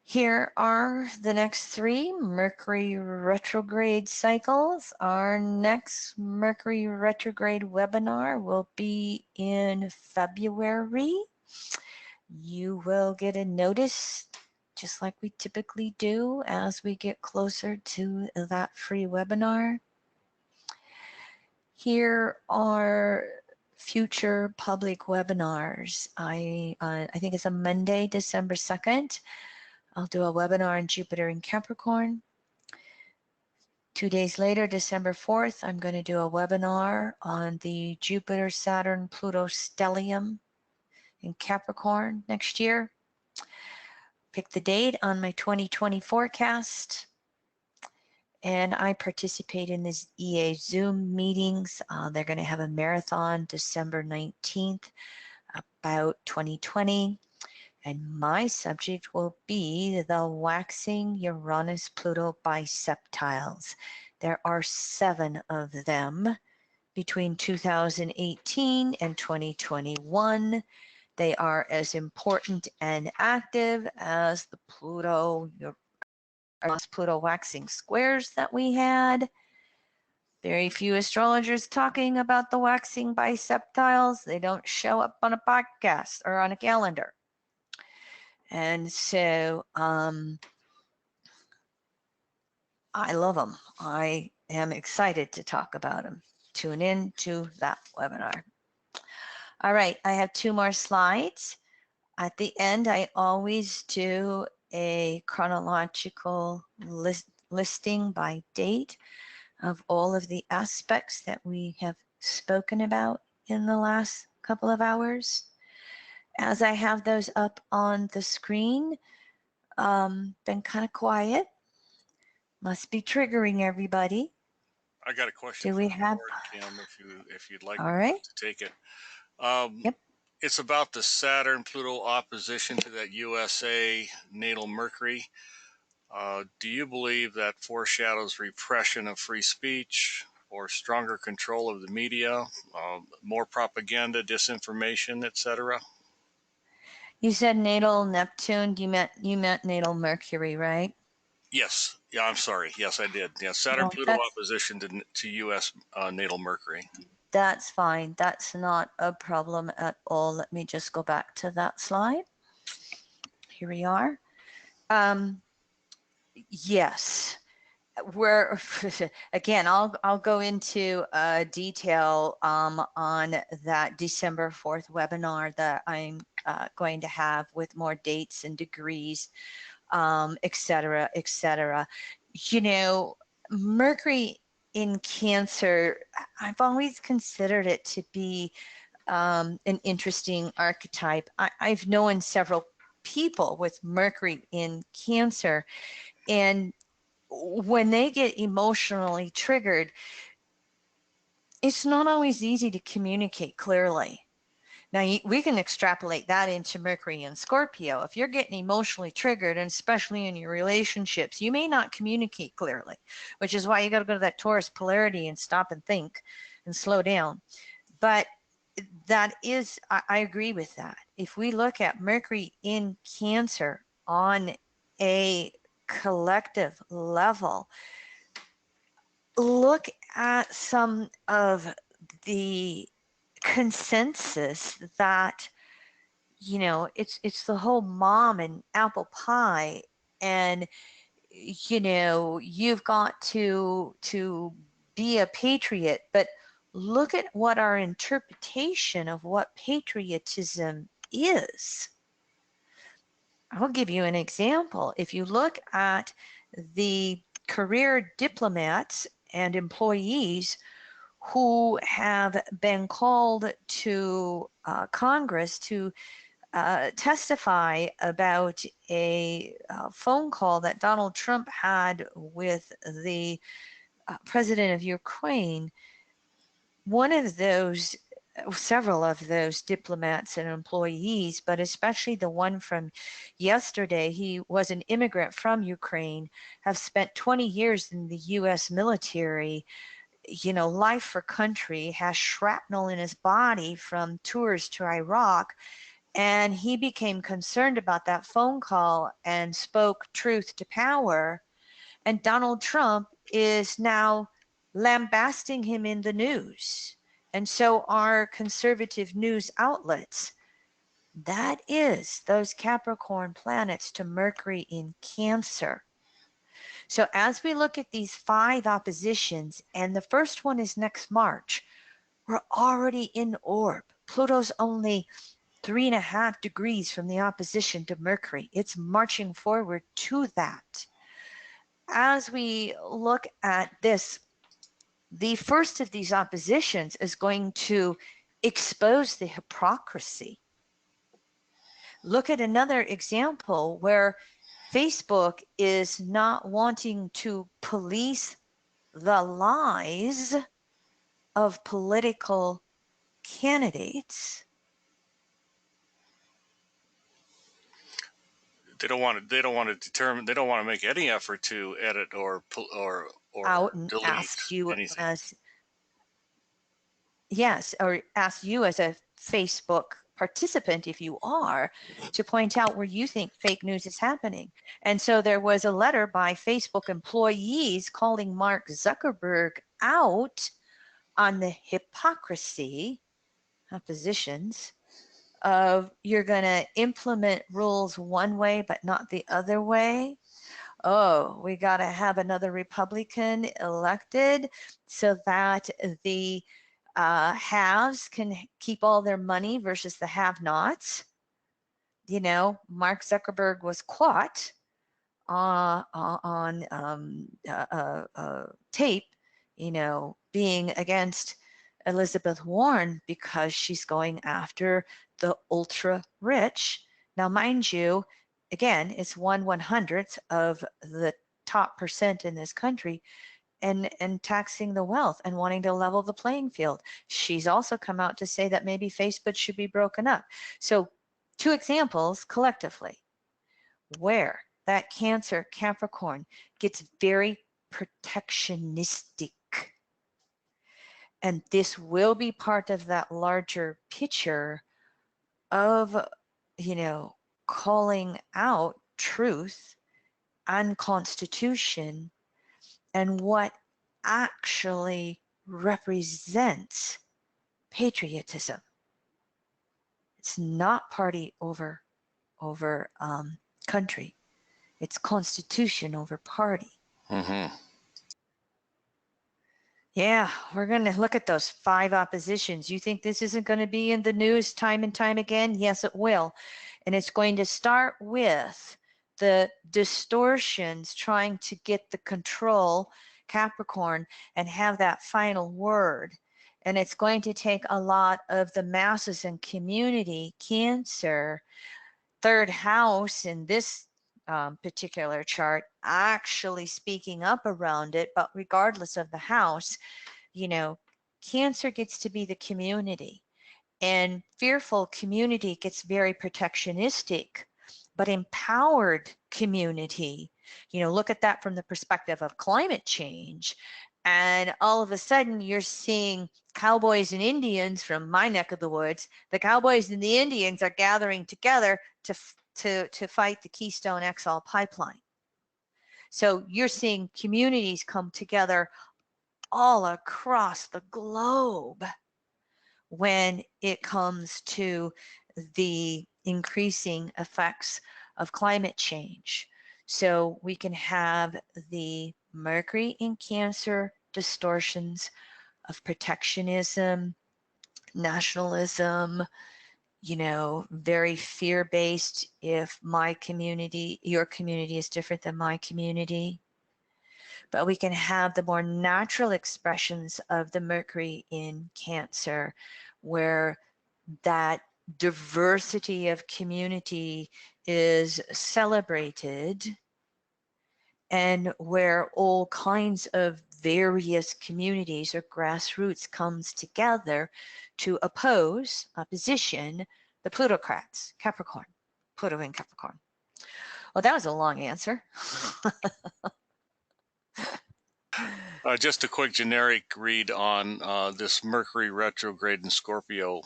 Here are the next 3 Mercury retrograde cycles. Our next Mercury retrograde webinar will be in February. You will get a notice, just like we typically do, as we get closer to that free webinar. Here are future public webinars. I think it's a Monday, December 2nd. I'll do a webinar on Jupiter in Capricorn. 2 days later, December 4th, I'm going to do a webinar on the Jupiter, Saturn, Pluto stellium in Capricorn next year. Pick the date on my 2020 forecast. And I participate in this EA Zoom meetings. They're going to have a marathon December 19th about 2020. And my subject will be the waxing Uranus-Pluto biseptiles. There are 7 of them between 2018 and 2021. They are as important and active as the Pluto waxing squares that we had. Very few astrologers talking about the waxing biseptiles. They don't show up on a podcast or on a calendar. And so I love them. I am excited to talk about them. Tune in to that webinar. All right, I have 2 more slides. At the end, I always do a chronological listing by date of all of the aspects that we have spoken about in the last couple of hours. As I have those up on the screen, been kind of quiet. Must be triggering everybody. I got a question. Do we have? Kim, if you'd like All right. to take it. Yep. It's about the Saturn-Pluto opposition to that USA natal Mercury. Do you believe that foreshadows repression of free speech or stronger control of the media, more propaganda, disinformation, etc.? You said natal Neptune. You meant natal Mercury, right? Yes. Yeah, I'm sorry. Yes, I did. Yeah, Saturn No, Pluto opposition to U.S. Natal Mercury. That's fine. That's not a problem at all. Let me just go back to that slide. Here we are. Yes. We're again, I'll go into detail on that December 4th webinar that I'm going to have with more dates and degrees, et cetera, et cetera. You know, Mercury in Cancer, I've always considered it to be an interesting archetype. I've known several people with Mercury in Cancer, and when they get emotionally triggered, it's not always easy to communicate clearly. Now, we can extrapolate that into Mercury and Scorpio. If you're getting emotionally triggered, and especially in your relationships, you may not communicate clearly, which is why you got to go to that Taurus polarity and stop and think and slow down. But that is, I agree with that. If we look at Mercury in Cancer on a collective level, look at some of the consensus that, you know, it's the whole mom and apple pie, and you know, you've got to be a patriot. But look at what our interpretation of what patriotism is. I'll give you an example. If you look at the career diplomats and employees who have been called to Congress to testify about a phone call that Donald Trump had with the president of Ukraine, one of those, several of those diplomats and employees, but especially the one from yesterday, he was an immigrant from Ukraine, have spent 20 years in the US military, you know, life for country, has shrapnel in his body from tours to Iraq, and he became concerned about that phone call and spoke truth to power. And Donald Trump is now lambasting him in the news. And so are conservative news outlets. That is those Capricorn planets to Mercury in Cancer. So as we look at these 5 oppositions, and the first one is next March, we're already in orb. Pluto's only 3.5 degrees from the opposition to Mercury. It's marching forward to that. As we look at this, the first of these oppositions is going to expose the hypocrisy. Look at another example where Facebook is not wanting to police the lies of political candidates. They don't want to. They don't want to determine. They don't want to make any effort to edit or Out and delete ask you anything. as, yes, or ask you as a Facebook participant, if you are, to point out where you think fake news is happening. And so there was a letter by Facebook employees calling Mark Zuckerberg out on the hypocrisy positions of, you're going to implement rules one way but not the other way. Oh, we got to have another Republican elected so that the haves can keep all their money versus the have-nots. You know, Mark Zuckerberg was caught on tape, you know, being against Elizabeth Warren because she's going after the ultra rich. Now, mind you, again, it's 1/100th of the top percent in this country, and taxing the wealth and wanting to level the playing field. She's also come out to say that maybe Facebook should be broken up. So 2 examples collectively where that Cancer Capricorn gets very protectionistic. And this will be part of that larger picture of, calling out truth and constitution and what actually represents patriotism. It's not party over country. It's constitution over party. Mm-hmm. Yeah, we're going to look at those 5 oppositions. You think this isn't going to be in the news time and time again? Yes, it will. And it's going to start with the distortions trying to get the control, Capricorn, and have that final word. And it's going to take a lot of the masses and community, Cancer, 3rd house in this particular chart, actually speaking up around it. But regardless of the house, Cancer gets to be the community, and fearful community gets very protectionistic, but empowered community, look at that from the perspective of climate change. And all of a sudden you're seeing cowboys and Indians from my neck of the woods. The cowboys and the Indians are gathering together to fight the Keystone XL pipeline. So you're seeing communities come together all across the globe when it comes to the increasing effects of climate change. So we can have the Mercury in Cancer distortions of protectionism, nationalism, very fear-based. If your community is different than my community. But we can have the more natural expressions of the Mercury in Cancer, where that diversity of community is celebrated, and where all kinds of various communities or grassroots comes together to opposition the plutocrats, Capricorn, Pluto in Capricorn. Well, that was a long answer. Just a quick generic read on this Mercury retrograde in Scorpio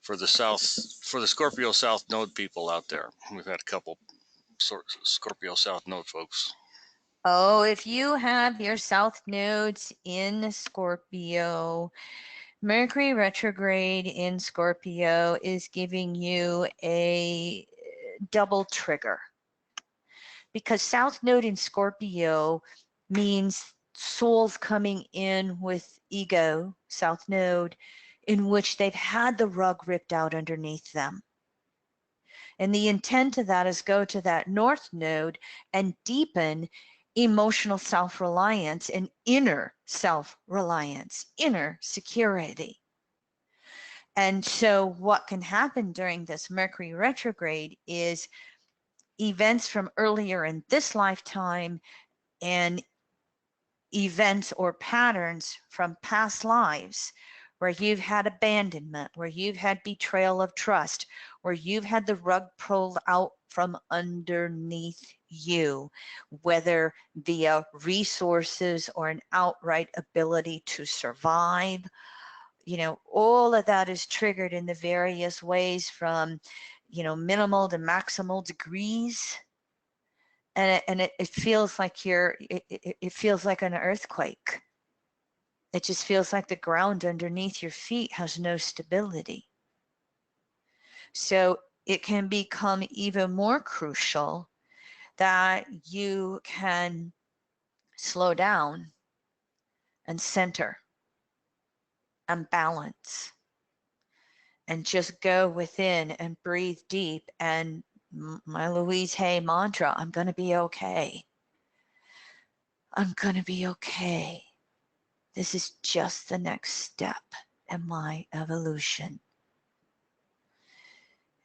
for the Scorpio South Node people out there. We've had a couple Scorpio South Node folks. Oh, if you have your South nodes in Scorpio, Mercury retrograde in Scorpio is giving you a double trigger, because South node in Scorpio means souls coming in with ego, South node, in which they've had the rug ripped out underneath them. And the intent of that is go to that North node and deepen emotional self-reliance and inner self-reliance, inner security. And so what can happen during this Mercury retrograde is events from earlier in this lifetime and events or patterns from past lives where you've had abandonment, where you've had betrayal of trust, where you've had the rug pulled out from underneath you, whether via resources or an outright ability to survive. All of that is triggered in the various ways from, minimal to maximal degrees. And it feels like it feels like an earthquake. It just feels like the ground underneath your feet has no stability. So it can become even more crucial that you can slow down and center and balance and just go within and breathe deep. And my Louise Hay mantra, I'm going to be okay. I'm going to be okay. This is just the next step in my evolution.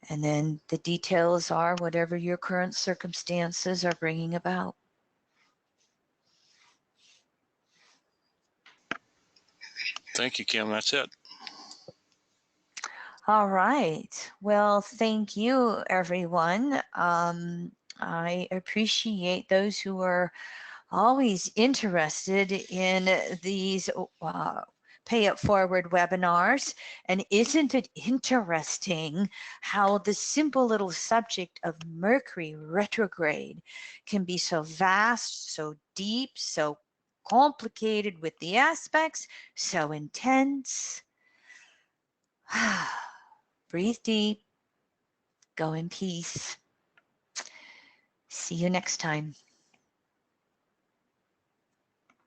And then the details are whatever your current circumstances are bringing about. Thank you, Kim. That's it. All right. Well, thank you, everyone. I appreciate those who are always interested in these Pay It Forward webinars. And isn't it interesting how the simple little subject of Mercury retrograde can be so vast, so deep, so complicated with the aspects, so intense. Breathe deep, go in peace. See you next time.